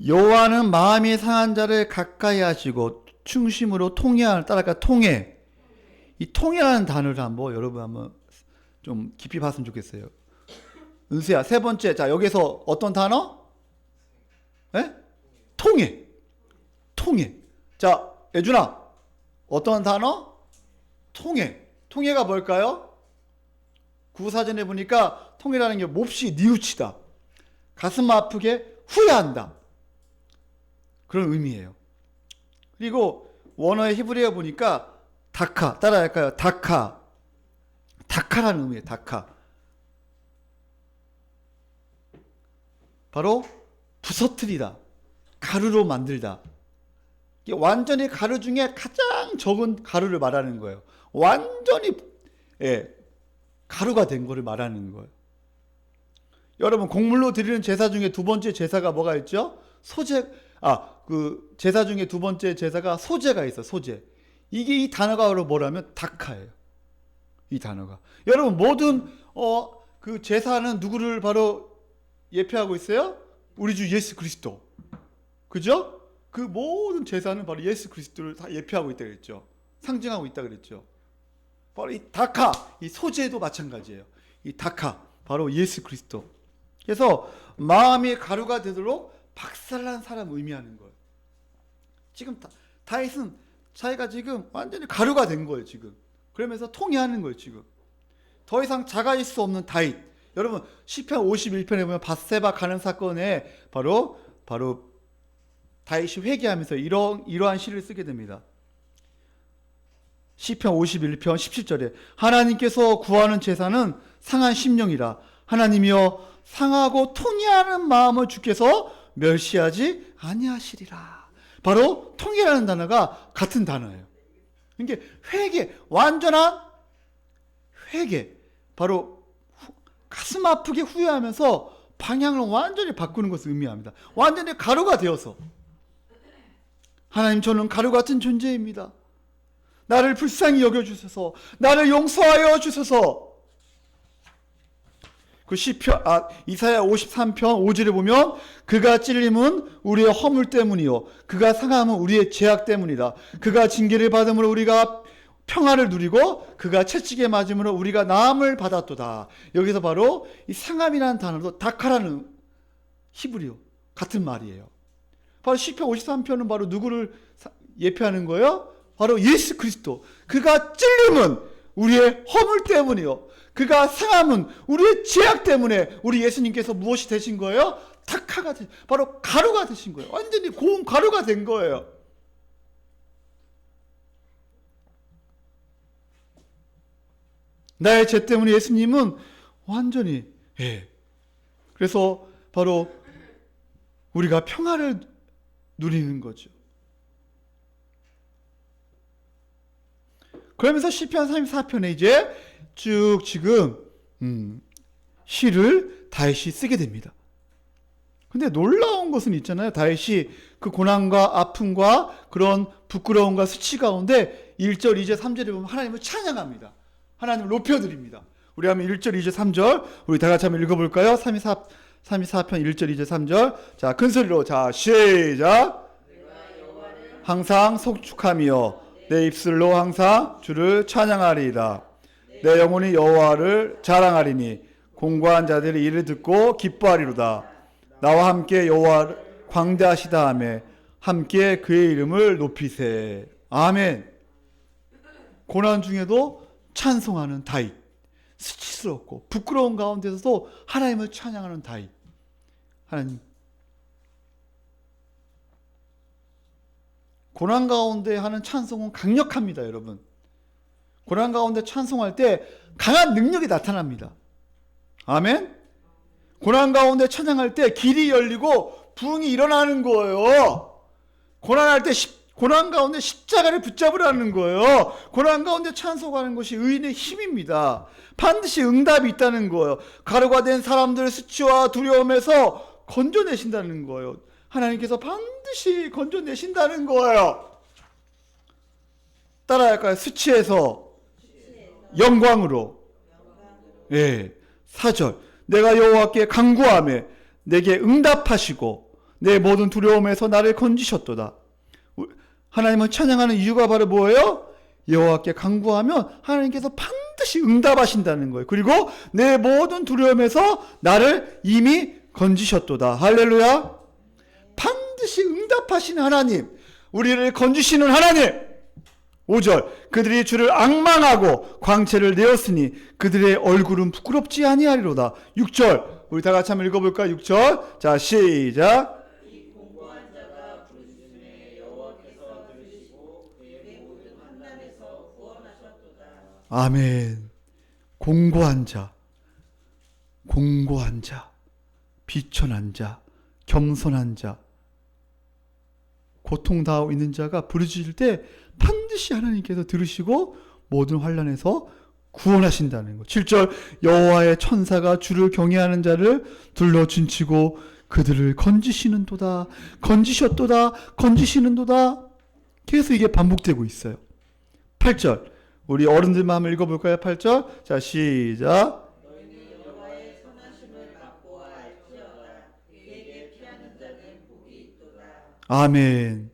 여호와는 마음이 상한 자를 가까이 하시고 충심으로 통회하는, 따라가 통회. 이 통회라는 단어를 한번 여러분 한번 좀 깊이 봤으면 좋겠어요. 은수야, 세 번째. 자, 여기서 어떤 단어? 네? 통회. 통회. 자, 예준아, 어떤 단어? 통회. 통회가 뭘까요? 구사전에 보니까 통회라는 게 몹시 뉘우치다. 가슴 아프게 후회한다. 그런 의미예요. 그리고 원어의 히브리어 보니까 다카, 따라할까요? 다카라는 의미예요. 다카. 바로 부서뜨리다, 가루로 만들다. 이게 완전히 가루 중에 가장 적은 가루를 말하는 거예요. 완전히 가루가 된 거를 말하는 거예요. 여러분, 곡물로 드리는 제사 중에 두 번째 제사가 뭐가 있죠? 그 제사 중에 두 번째 제사가 소제가 있어. 소제. 이게 이 단어가 바로 뭐라면 다카예요. 이 단어가. 여러분, 모든 그 제사는 누구를 바로 예표하고 있어요? 우리 주 예수 그리스도. 그죠? 그 모든 제사는 바로 예수 그리스도를 다 예표하고 있다 그랬죠. 상징하고 있다 그랬죠. 바로 이 다카, 이 소제도 마찬가지예요. 이 다카, 바로 예수 그리스도. 그래서 마음이 가루가 되도록 박살난 사람 의미하는 거예요. 지금 다윗은 자기가 지금 완전히 가루가 된 거예요. 지금 그러면서 통회하는 거예요. 지금 더 이상 작아질 수 없는 다윗. 여러분, 시편 51편에 보면 밧세바 가는 사건에 바로 다윗이 회개하면서 이러한 시를 쓰게 됩니다. 시편 51편 17절에 하나님께서 구하는 제사는 상한 심령이라. 하나님이여 상하고 통회하는 마음을 주께서 멸시하지 아니하시리라. 바로 통회라는 단어가 같은 단어예요. 그러니까 회개, 완전한 회개. 바로 가슴 아프게 후회하면서 방향을 완전히 바꾸는 것을 의미합니다. 완전히 가루가 되어서, 하나님, 저는 가루 같은 존재입니다. 나를 불쌍히 여겨주소서. 나를 용서하여 주소서. 그 이사야 53편 5절에 보면 그가 찔림은 우리의 허물 때문이요 그가 상함은 우리의 죄악 때문이다. 그가 징계를 받음으로 우리가 평화를 누리고 그가 채찍에 맞음으로 우리가 나음을 받았도다. 여기서 바로 이 상함이라는 단어도 다카라는 히브리어 같은 말이에요. 바로 시편 53편은 바로 누구를 예표하는 거예요? 바로 예수 그리스도. 그가 찔림은 우리의 허물 때문이요 그가 상함은 우리의 죄악 때문에 우리 예수님께서 무엇이 되신 거예요? 다카가 바로 가루가 되신 거예요. 완전히 고운 가루가 된 거예요. 나의 죄 때문에 예수님은 완전히 그래서 바로 우리가 평화를 누리는 거죠. 그러면서 시편 34편에 이제 쭉 지금 시를 다윗이 쓰게 됩니다. 근데 놀라운 것은 있잖아요. 다윗이 그 고난과 아픔과 그런 부끄러움과 수치 가운데 1절, 2절, 3절에 보면 하나님을 찬양합니다. 하나님을 높여드립니다. 우리 한번 1절, 2절, 3절 우리 다 같이 한번 읽어볼까요? 34편 1절, 2절, 3절. 자, 큰 소리로. 자, 시작. 항상 속축하며 내 입술로 항상 주를 찬양하리이다. 내 영혼이 여호와를 자랑하리니 공고한 자들이 이를 듣고 기뻐하리로다. 나와 함께 여호와를 광대하시다 하며 함께 그의 이름을 높이세. 아멘. 고난 중에도 찬송하는 다윗. 수치스럽고 부끄러운 가운데서도 하나님을 찬양하는 다윗. 하나님, 고난 가운데 하는 찬송은 강력합니다. 여러분, 고난 가운데 찬송할 때 강한 능력이 나타납니다. 아멘. 고난 가운데 찬양할 때 길이 열리고 부흥이 일어나는 거예요. 고난 가운데 십자가를 붙잡으라는 거예요. 고난 가운데 찬송하는 것이 의인의 힘입니다. 반드시 응답이 있다는 거예요. 가루가 된 사람들을 수치와 두려움에서 건져내신다는 거예요. 하나님께서 반드시 건져내신다는 거예요. 따라할까요? 수치에서 영광으로. 4절. 내가 여호와께 간구하며 내게 응답하시고 내 모든 두려움에서 나를 건지셨도다. 하나님을 찬양하는 이유가 바로 뭐예요? 여호와께 간구하면 하나님께서 반드시 응답하신다는 거예요. 그리고 내 모든 두려움에서 나를 이미 건지셨도다. 할렐루야. 반드시 응답하시는 하나님, 우리를 건지시는 하나님. 5절. 그들이 주를 앙망하고 광채를 내었으니 그들의 얼굴은 부끄럽지 아니하리로다. 6절. 우리 다 같이 한번 읽어볼까? 6절. 자, 시작. 아멘. 공고한 자, 비천한 자, 겸손한 자, 고통당하고 있는 자가 부르짖을 때 반드시 하나님께서 들으시고 모든 환난에서 구원하신다는 것. 7절 여호와의 천사가 주를 경외하는 자를 둘러 진치고 그들을 건지시는도다. 건지셨도다. 건지시는도다. 계속 이게 반복되고 있어요. 8절 우리 어른들만 한번 읽어볼까요? 8절 자 시작. 아멘.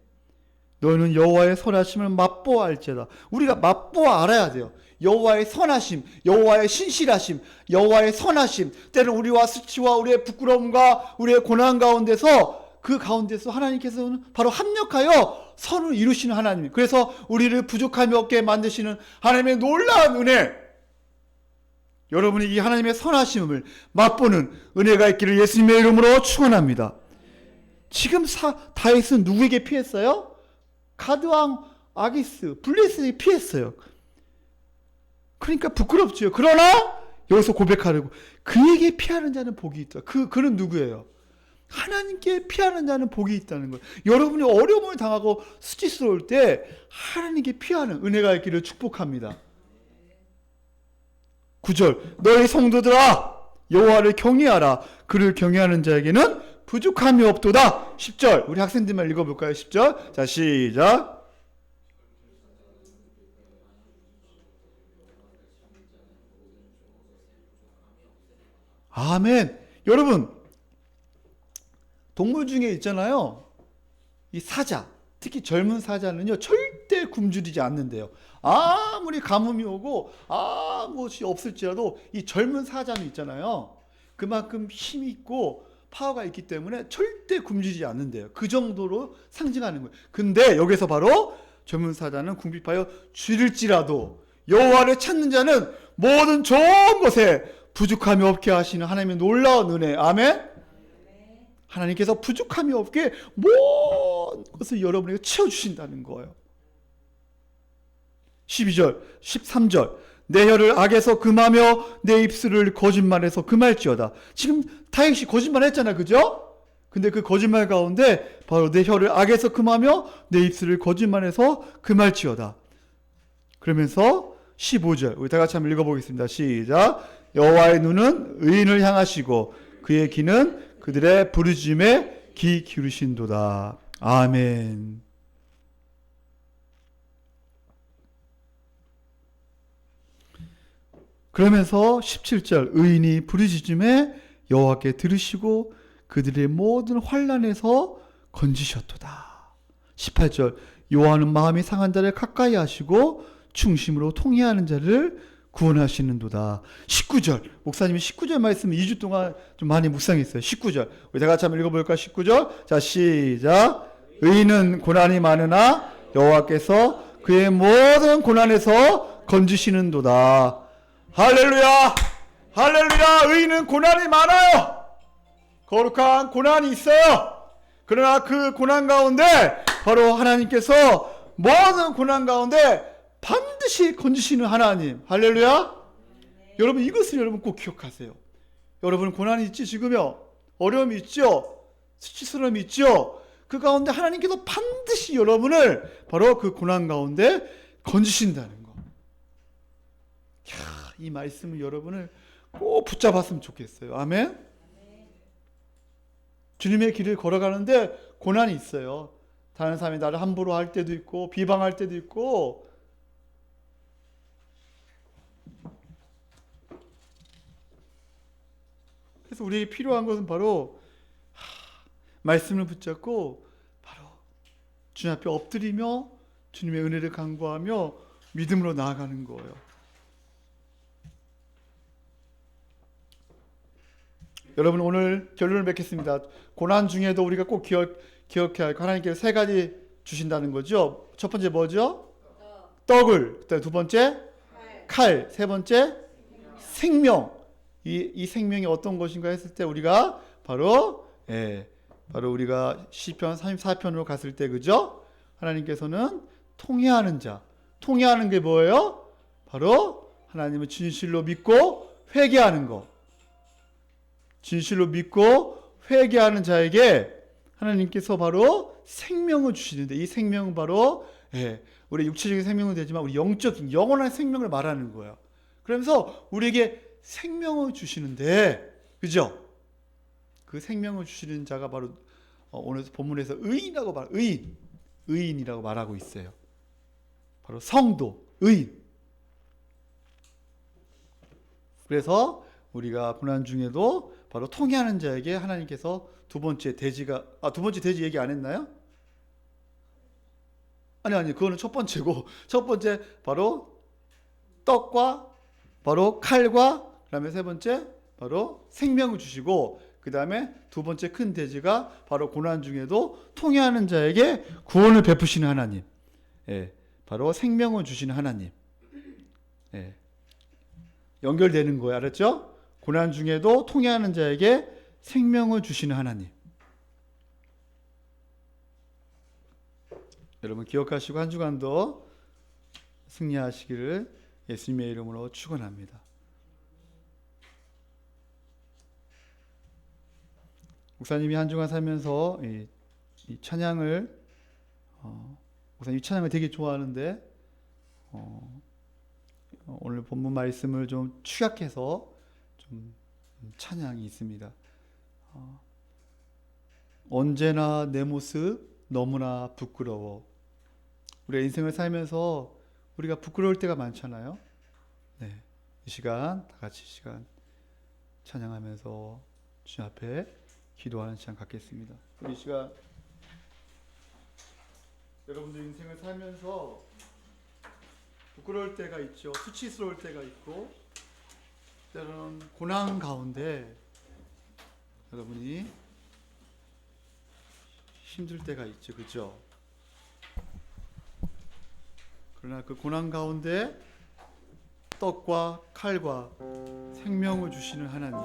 너희는 여호와의 선하심을 맛보아 알지어다. 우리가 맛보아 알아야 돼요. 여호와의 선하심, 여호와의 신실하심, 여호와의 선하심. 때로는 우리와 수치와 우리의 부끄러움과 우리의 고난 가운데서 그 가운데서 하나님께서는 바로 합력하여 선을 이루시는 하나님. 그래서 우리를 부족함이 없게 만드시는 하나님의 놀라운 은혜. 여러분이 이 하나님의 선하심을 맛보는 은혜가 있기를 예수님의 이름으로 축원합니다. 지금 다윗은 누구에게 피했어요? 가드왕 아기스, 블레셋에게 피했어요. 그러니까 부끄럽죠. 그러나 여기서 고백하려고 그에게 피하는 자는 복이 있다. 그는 누구예요? 하나님께 피하는 자는 복이 있다는 거예요. 여러분이 어려움을 당하고 수치스러울 때 하나님께 피하는 은혜가 있기를 축복합니다. 9절 너희 성도들아 여호와를 경외하라. 그를 경외하는 자에게는 부족함이 없도다. 10절 우리 학생들만 읽어볼까요? 10절 자 시작. 아멘. 여러분 동물 중에 있잖아요. 이 사자, 특히 젊은 사자는요 절대 굶주리지 않는데요. 아무리 가뭄이 오고 아무것이 없을지라도 이 젊은 사자는 있잖아요. 그만큼 힘이 있고 파워가 있기 때문에 절대 굶주리지 않는데요. 그 정도로 상징하는 거예요. 근데 여기서 바로 젊은 사자는 궁핍하여 줄일지라도 여호와를 찾는 자는 모든 좋은 것에 부족함이 없게 하시는 하나님의 놀라운 은혜. 아멘. 하나님께서 부족함이 없게 모든 것을 여러분에게 채워주신다는 거예요. 12절 13절 내 혀를 악에서 금하며 내 입술을 거짓말에서 금할지어다. 지금 다윗이 거짓말했잖아요. 그죠? 근데 그 거짓말 가운데 바로 내 혀를 악에서 금하며 내 입술을 거짓말에서 금할지어다. 그러면서 15절 우리 다 같이 한번 읽어보겠습니다. 시작. 여호와의 눈은 의인을 향하시고 그의 귀는 그들의 부르짖음에 귀 기울이신도다. 아멘. 그러면서 17절 의인이 부르짖음에 여호와께 들으시고 그들의 모든 환난에서 건지셨도다. 18절 여호와는 마음이 상한 자를 가까이 하시고 충심으로 통회하는 자를 구원하시는도다. 19절 목사님이 19절 말씀 2주 동안 좀 많이 묵상했어요. 19절 우리 다 같이 한번 읽어볼까? 19절 자 시작. 의인은 고난이 많으나 여호와께서 그의 모든 고난에서 건지시는도다. 할렐루야 할렐루야. 의인은 고난이 많아요. 거룩한 고난이 있어요. 그러나 그 고난 가운데 바로 하나님께서 모든 고난 가운데 반드시 건지시는 하나님. 할렐루야. 여러분 이것을 여러분 꼭 기억하세요. 여러분 고난이 있지 지금요. 어려움이 있죠. 수치스러움이 있죠. 그 가운데 하나님께서 반드시 여러분을 바로 그 고난 가운데 건지신다는 거. 이 말씀을 여러분을 꼭 붙잡았으면 좋겠어요. 아멘. 주님의 길을 걸어가는데 고난이 있어요. 다른 사람이 나를 함부로 할 때도 있고 비방할 때도 있고 그래서 우리에게 필요한 것은 바로 말씀을 붙잡고 바로 주님 앞에 엎드리며 주님의 은혜를 간구하며 믿음으로 나아가는 거예요. 여러분 오늘 결론을 맺겠습니다. 고난 중에도 우리가 꼭 기억해야 할 하나님께서 세 가지 주신다는 거죠. 첫 번째 뭐죠? 떡을. 그다음에 두 번째 칼. 세 번째 생명. 이 생명이 어떤 것인가 했을 때 우리가 바로 우리가 시편 34편으로 갔을 때 그죠? 하나님께서는 통회하는 자. 통회하는 게 뭐예요? 바로 하나님을 진실로 믿고 회개하는 거. 진실로 믿고 회개하는 자에게 하나님께서 바로 생명을 주시는데, 이 생명은 바로 우리 육체적인 생명은 되지만 우리 영적인 영원한 생명을 말하는 거예요. 그러면서 우리에게 생명을 주시는데, 그죠? 그 생명을 주시는 자가 바로 오늘 본문에서 의인이라고 말하고 있어요. 바로 성도, 의인. 그래서 우리가 고난 중에도 바로 통회하는 자에게 하나님께서 두 번째 돼지 얘기 안 했나요? 아니, 그거는 첫 번째고, 첫 번째 바로 떡과 바로 칼과, 그다음에 세 번째 바로 생명을 주시고, 그 다음에 두 번째 큰 돼지가 바로 고난 중에도 통회하는 자에게 구원을 베푸시는 하나님, 바로 생명을 주시는 하나님. 연결되는 거예요. 알았죠? 고난 중에도 통회하는 자에게 생명을 주시는 하나님. 여러분 기억하시고 한 주간도 승리하시기를 예수님의 이름으로 축원합니다. 목사님이 한 주간 살면서 이 찬양을 목사님 이 찬양을 되게 좋아하는데 오늘 본문 말씀을 좀 축약해서 좀 찬양이 있습니다. 언제나 내 모습 너무나 부끄러워. 우리가 인생을 살면서 우리가 부끄러울 때가 많잖아요. 이 시간 다 같이 시간 찬양하면서 주님 앞에 기도하는 시간 갖겠습니다. 우리 시간 여러분들 인생을 살면서 부끄러울 때가 있죠. 수치스러울 때가 있고, 때로는 고난 가운데 여러분이 힘들 때가 있죠. 그죠? 그러나 그 고난 가운데 떡과 칼과 생명을 주시는 하나님,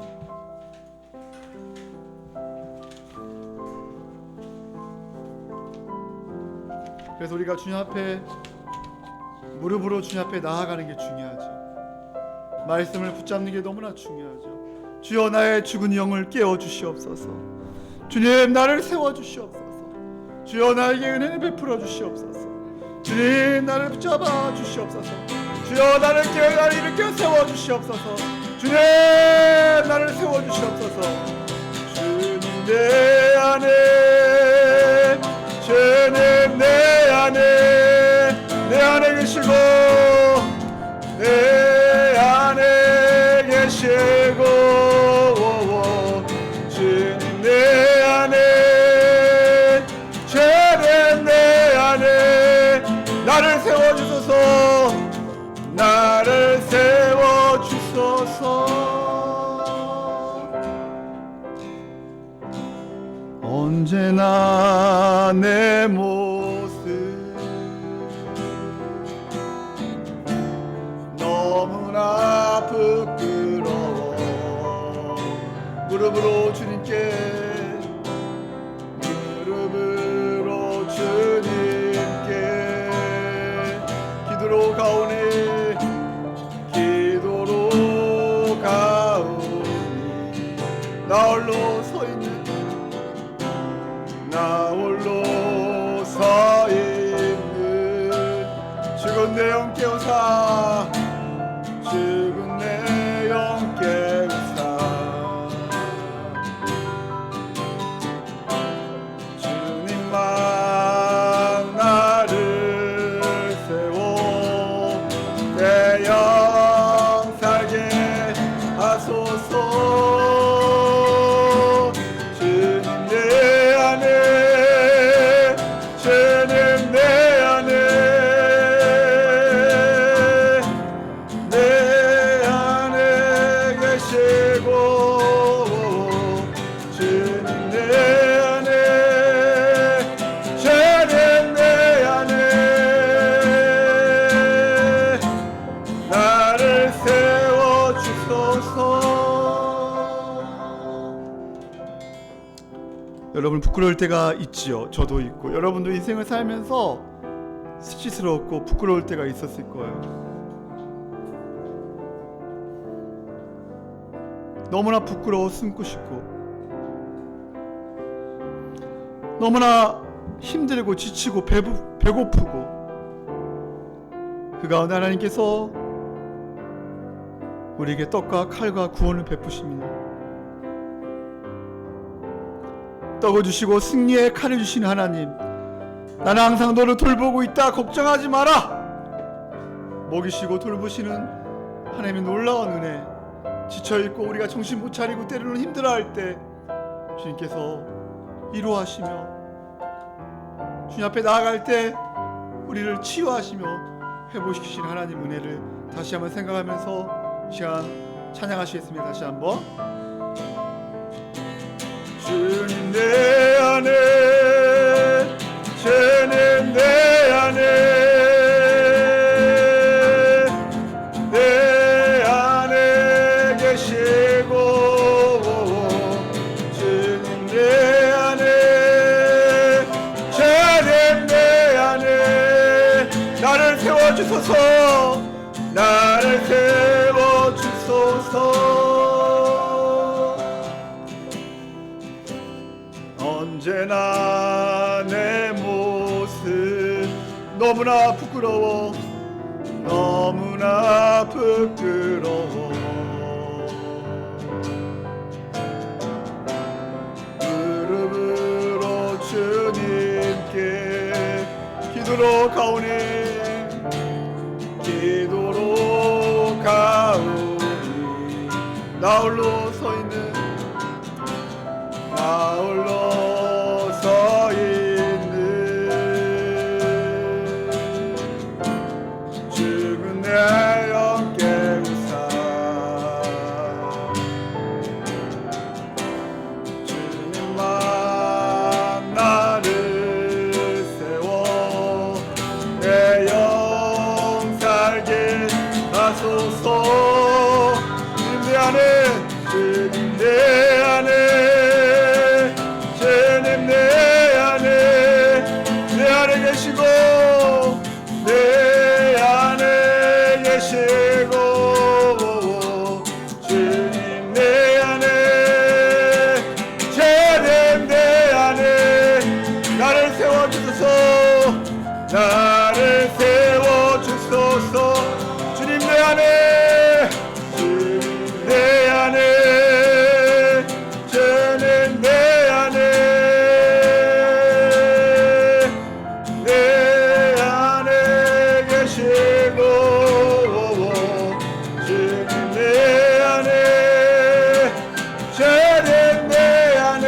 그래서 우리가 주님 앞에 무릎으로 주님 앞에 나아가는 게 중요하죠. 말씀을 붙잡는 게 너무나 중요하죠. 주여 나의 죽은 영을 깨워 주시옵소서. 주님 나를 세워 주시옵소서. 주여 나에게 은혜를 베풀어 주시옵소서. 주님 나를 붙잡아 주시옵소서. 주여 나를 깨어 일으켜 세워 주시옵소서. 주님 나를 세워 주시옵소서. 주님 내 안에, 주님 내 안에 계시고, 내 안에 계시고, 주님 내 안에, 주님 내 안에 나를 세워주소서. 나를 세워주소서. 언제나 내 모습 너무나 부끄러워. 무릎으로 주님께, 무릎으로 주님께 기도로 가오니, 기도로 가오니. 나 홀로 서 있는, 나 홀로 서 있는 죽은 내 영 깨우사, 죽은 내 영 깨우사. 주님만 나를 세워 내 영 살게 하소서. 여러분 부끄러울 때가 있지요. 저도 있고, 여러분도 인생을 살면서 수치스럽고 부끄러울 때가 있었을 거예요. 너무나 부끄러워 숨고 싶고, 너무나 힘들고 지치고 배고프고 그 가운데 하나님께서 우리에게 떡과 칼과 구원을 베푸십니다. 떡을 주시고 승리의 칼을 주시는 하나님, 나는 항상 너를 돌보고 있다, 걱정하지 마라. 먹이시고 돌보시는 하나님의 놀라운 은혜, 지쳐있고 우리가 정신 못 차리고 때로는 힘들어할 때 주님께서 위로하시며 주님 앞에 나아갈 때 우리를 치유하시며 회복시키시는 하나님 은혜를 다시 한번 생각하면서 이 시간 찬양하시겠습니다. 다시 한번. 주님 내 안에, 주님 내 안에, 내 안에 계시고 주님 내 안에, 주님 내 안에 나를 세워주소서, 나를 세워주소서. 언제나 내 모습 너무나 부끄러워, 너무나 부끄러워. 무릎으로 주님께 기도로 가오니, 기도로 가오니 나 홀로 서 있는, 나 홀로 서 있는 죽은 내 영 깨우사 주님만 나를 세워 내 영 살게 하소서. 주님 내 안에, 주님 내 안에, 주님 내 안에 계시고, 내 안에 계시고, 주님 내 안에, 주님 내 안에 나를 세워주소서, 나를 세워주소서. 주님 내 안에, 주님 내 안에, 주님 내 안에, 내 안에 계시고, 주님 내 안에, 주님 내 안에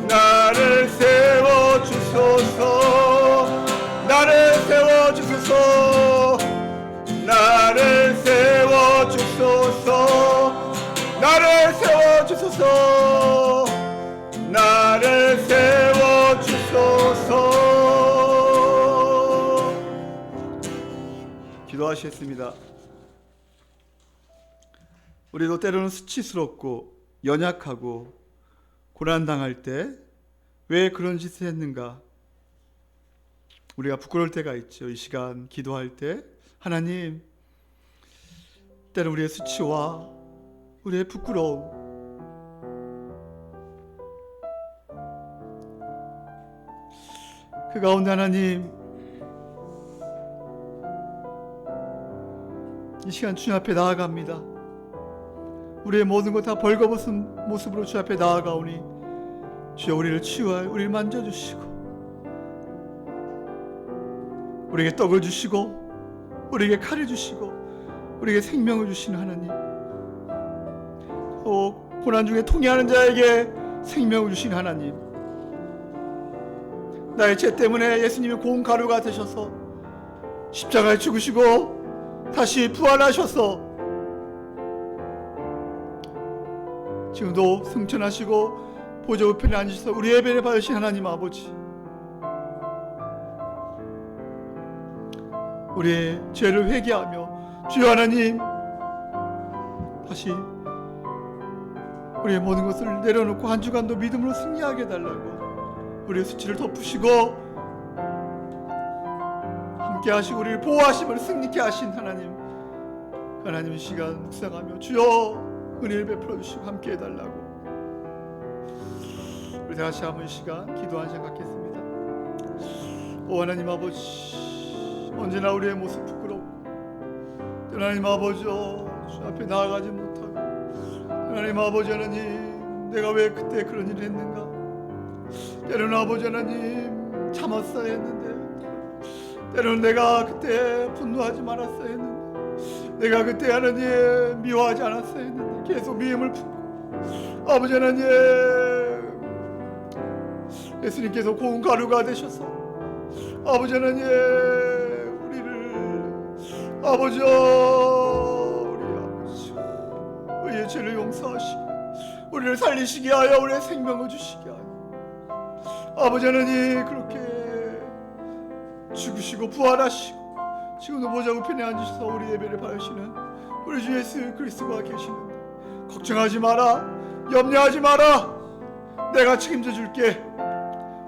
나를 세워주소서, 나를 세워주소서, 나를 세워주소서, 나를 세워주소서, 나를 세워주소서. 기도하시겠습니다. 우리도 때로는 수치스럽고 연약하고 고난당할 때 왜 그런 짓을 했는가, 우리가 부끄러울 때가 있죠. 이 시간 기도할 때 하나님, 때로 우리의 수치와 우리의 부끄러움, 그 가운데 하나님 이 시간 주님 앞에 나아갑니다. 우리의 모든 것 다 벌거벗은 모습으로 주 앞에 나아가오니 주여 우리를 치유하여 우리를 만져주시고 우리에게 떡을 주시고 우리에게 칼을 주시고 우리에게 생명을 주시는 하나님, 고난 중에 통해하는 자에게 생명을 주시는 하나님, 나의 죄 때문에 예수님이 고운 가루가 되셔서 십자가에 죽으시고 다시 부활하셔서 지금도 승천하시고 보좌 우편에 앉으셔서 우리 예배를 받으신 하나님 아버지, 우리의 죄를 회개하며 주여 하나님 다시 우리의 모든 것을 내려놓고 한 주간도 믿음으로 승리하게 해달라고, 우리의 수치를 덮으시고 함께 하시고 우리를 보호하심을 승리케 하신 하나님, 하나님 이 시간 묵상하며 주여 은혜를 베풀어 주시고 함께 해달라고 우리 다 같이 한번 이 시간 기도하는 시간 갖겠습니다. 오 하나님 아버지, 언제나 우리의 모습 부끄럽고 하나님 아버지 주 앞에 나아가지 못하고 하나님 아버지 하나님 내가 왜 그때 그런 일을 했는가, 때로는 아버지 하나님 참았어야 했는데, 때로는 내가 그때 분노하지 말았어야 했는데, 내가 그때 하나님 미워하지 않았어야 했는데 계속 미움을 품고 아버지 하나님 예수님께서 고운 가루가 되셔서 아버지 하나님 우리를 아버지 우리의 죄를 용서하시고 우리를 살리시게 하여 우리의 생명을 주시게 하여 아버지 하나님 그렇게 죽으시고 부활하시고 지금도 보좌 우편에 앉으셔서 우리 예배를 받으시는 우리 주 예수 그리스도가 계시는데 걱정하지 마라, 염려하지 마라, 내가 책임져 줄게.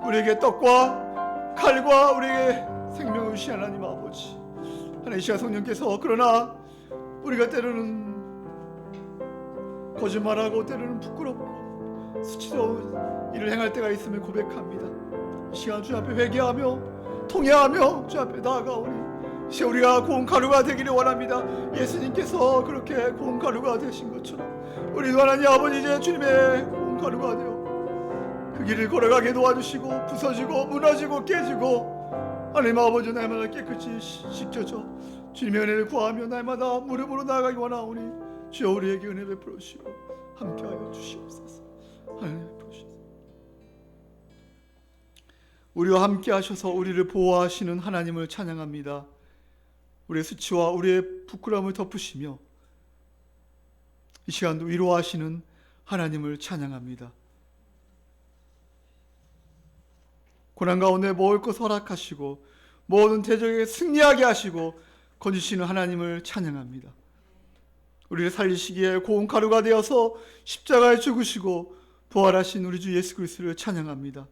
우리에게 떡과 칼과 우리에게 생명을 주신 하나님 아버지, 하나님 이 시간 성령께서 그러나 우리가 때로는 거짓말하고 때로는 부끄럽고 수치스러운 일을 행할 때가 있음을 고백합니다. 이 시간 주 앞에 회개하며 통회하며 주 앞에 나아가오니 이제 우리가 고운 가루가 되기를 원합니다. 예수님께서 그렇게 고운 가루가 되신 것처럼 우리도 하나님 아버지 이제 주님의 고운 가루가 되어 그 길을 걸어가게 도와주시고 부서지고 무너지고 깨지고 하나님 아버지 날마다 깨끗이 씻겨져 주님의 은혜를 구하며 날마다 무릎으로 나아가기 원하오니 주여 우리에게 은혜 베풀어 주시고 함께하여 주시옵소서. 하나님 베풀어 주시옵소서. 우리와 함께 하셔서 우리를 보호하시는 하나님을 찬양합니다. 우리의 수치와 우리의 부끄러움을 덮으시며 이 시간도 위로하시는 하나님을 찬양합니다. 고난 가운데 먹을 것 허락하시고 모든 대적에게 승리하게 하시고 건지시는 하나님을 찬양합니다. 우리를 살리시기에 고운 가루가 되어서 십자가에 죽으시고 부활하신 우리 주 예수 그리스도를 찬양합니다.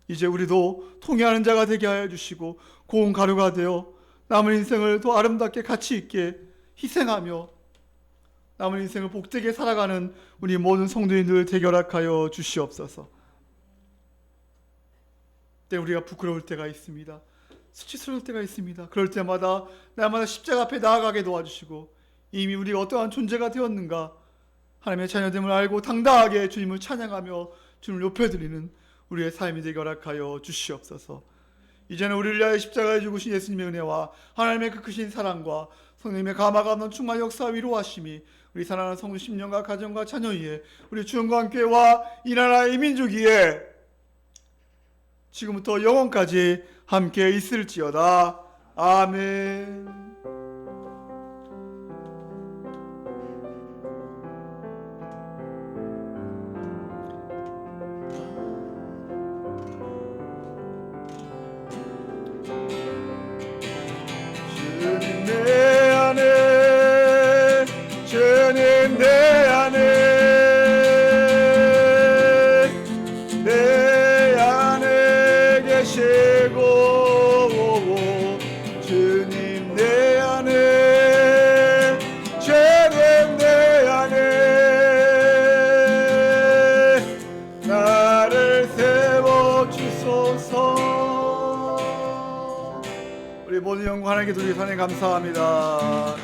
이제 우리도 통회하는 자가 되게 하여 주시고 고운 가루가 되어 남은 인생을 더 아름답게 가치 있게 희생하며 남은 인생을 복되게 살아가는 우리 모든 성도인들 되게 허락하여 주시옵소서. 때 우리가 부끄러울 때가 있습니다. 수치스러울 때가 있습니다. 그럴 때마다 날마다 십자가 앞에 나아가게 도와주시고 이미 우리가 어떠한 존재가 되었는가 하나님의 자녀됨을 알고 당당하게 주님을 찬양하며 주님을 높여드리는 우리의 삶이 되게 허락하여 주시옵소서. 이제는 우리를 위하여 십자가에 죽으신 예수님의 은혜와 하나님의 그 크신 사랑과 성령님의 감화가 없는 충만 역사 위로하심이 우리 사랑하는 성도 10년과 가정과 자녀 위에 우리 주영광교회와 이 나라의 민족 위에 지금부터 영원까지 함께 있을지어다. 아멘. 주님 내 안에, 주님 내 안에, 내 안에 계시고 주님 내 안에, 주님 내 안에 나를 세워 주소서. 우리 모든 영광 하나님께 돌리고 하나님 감사합니다.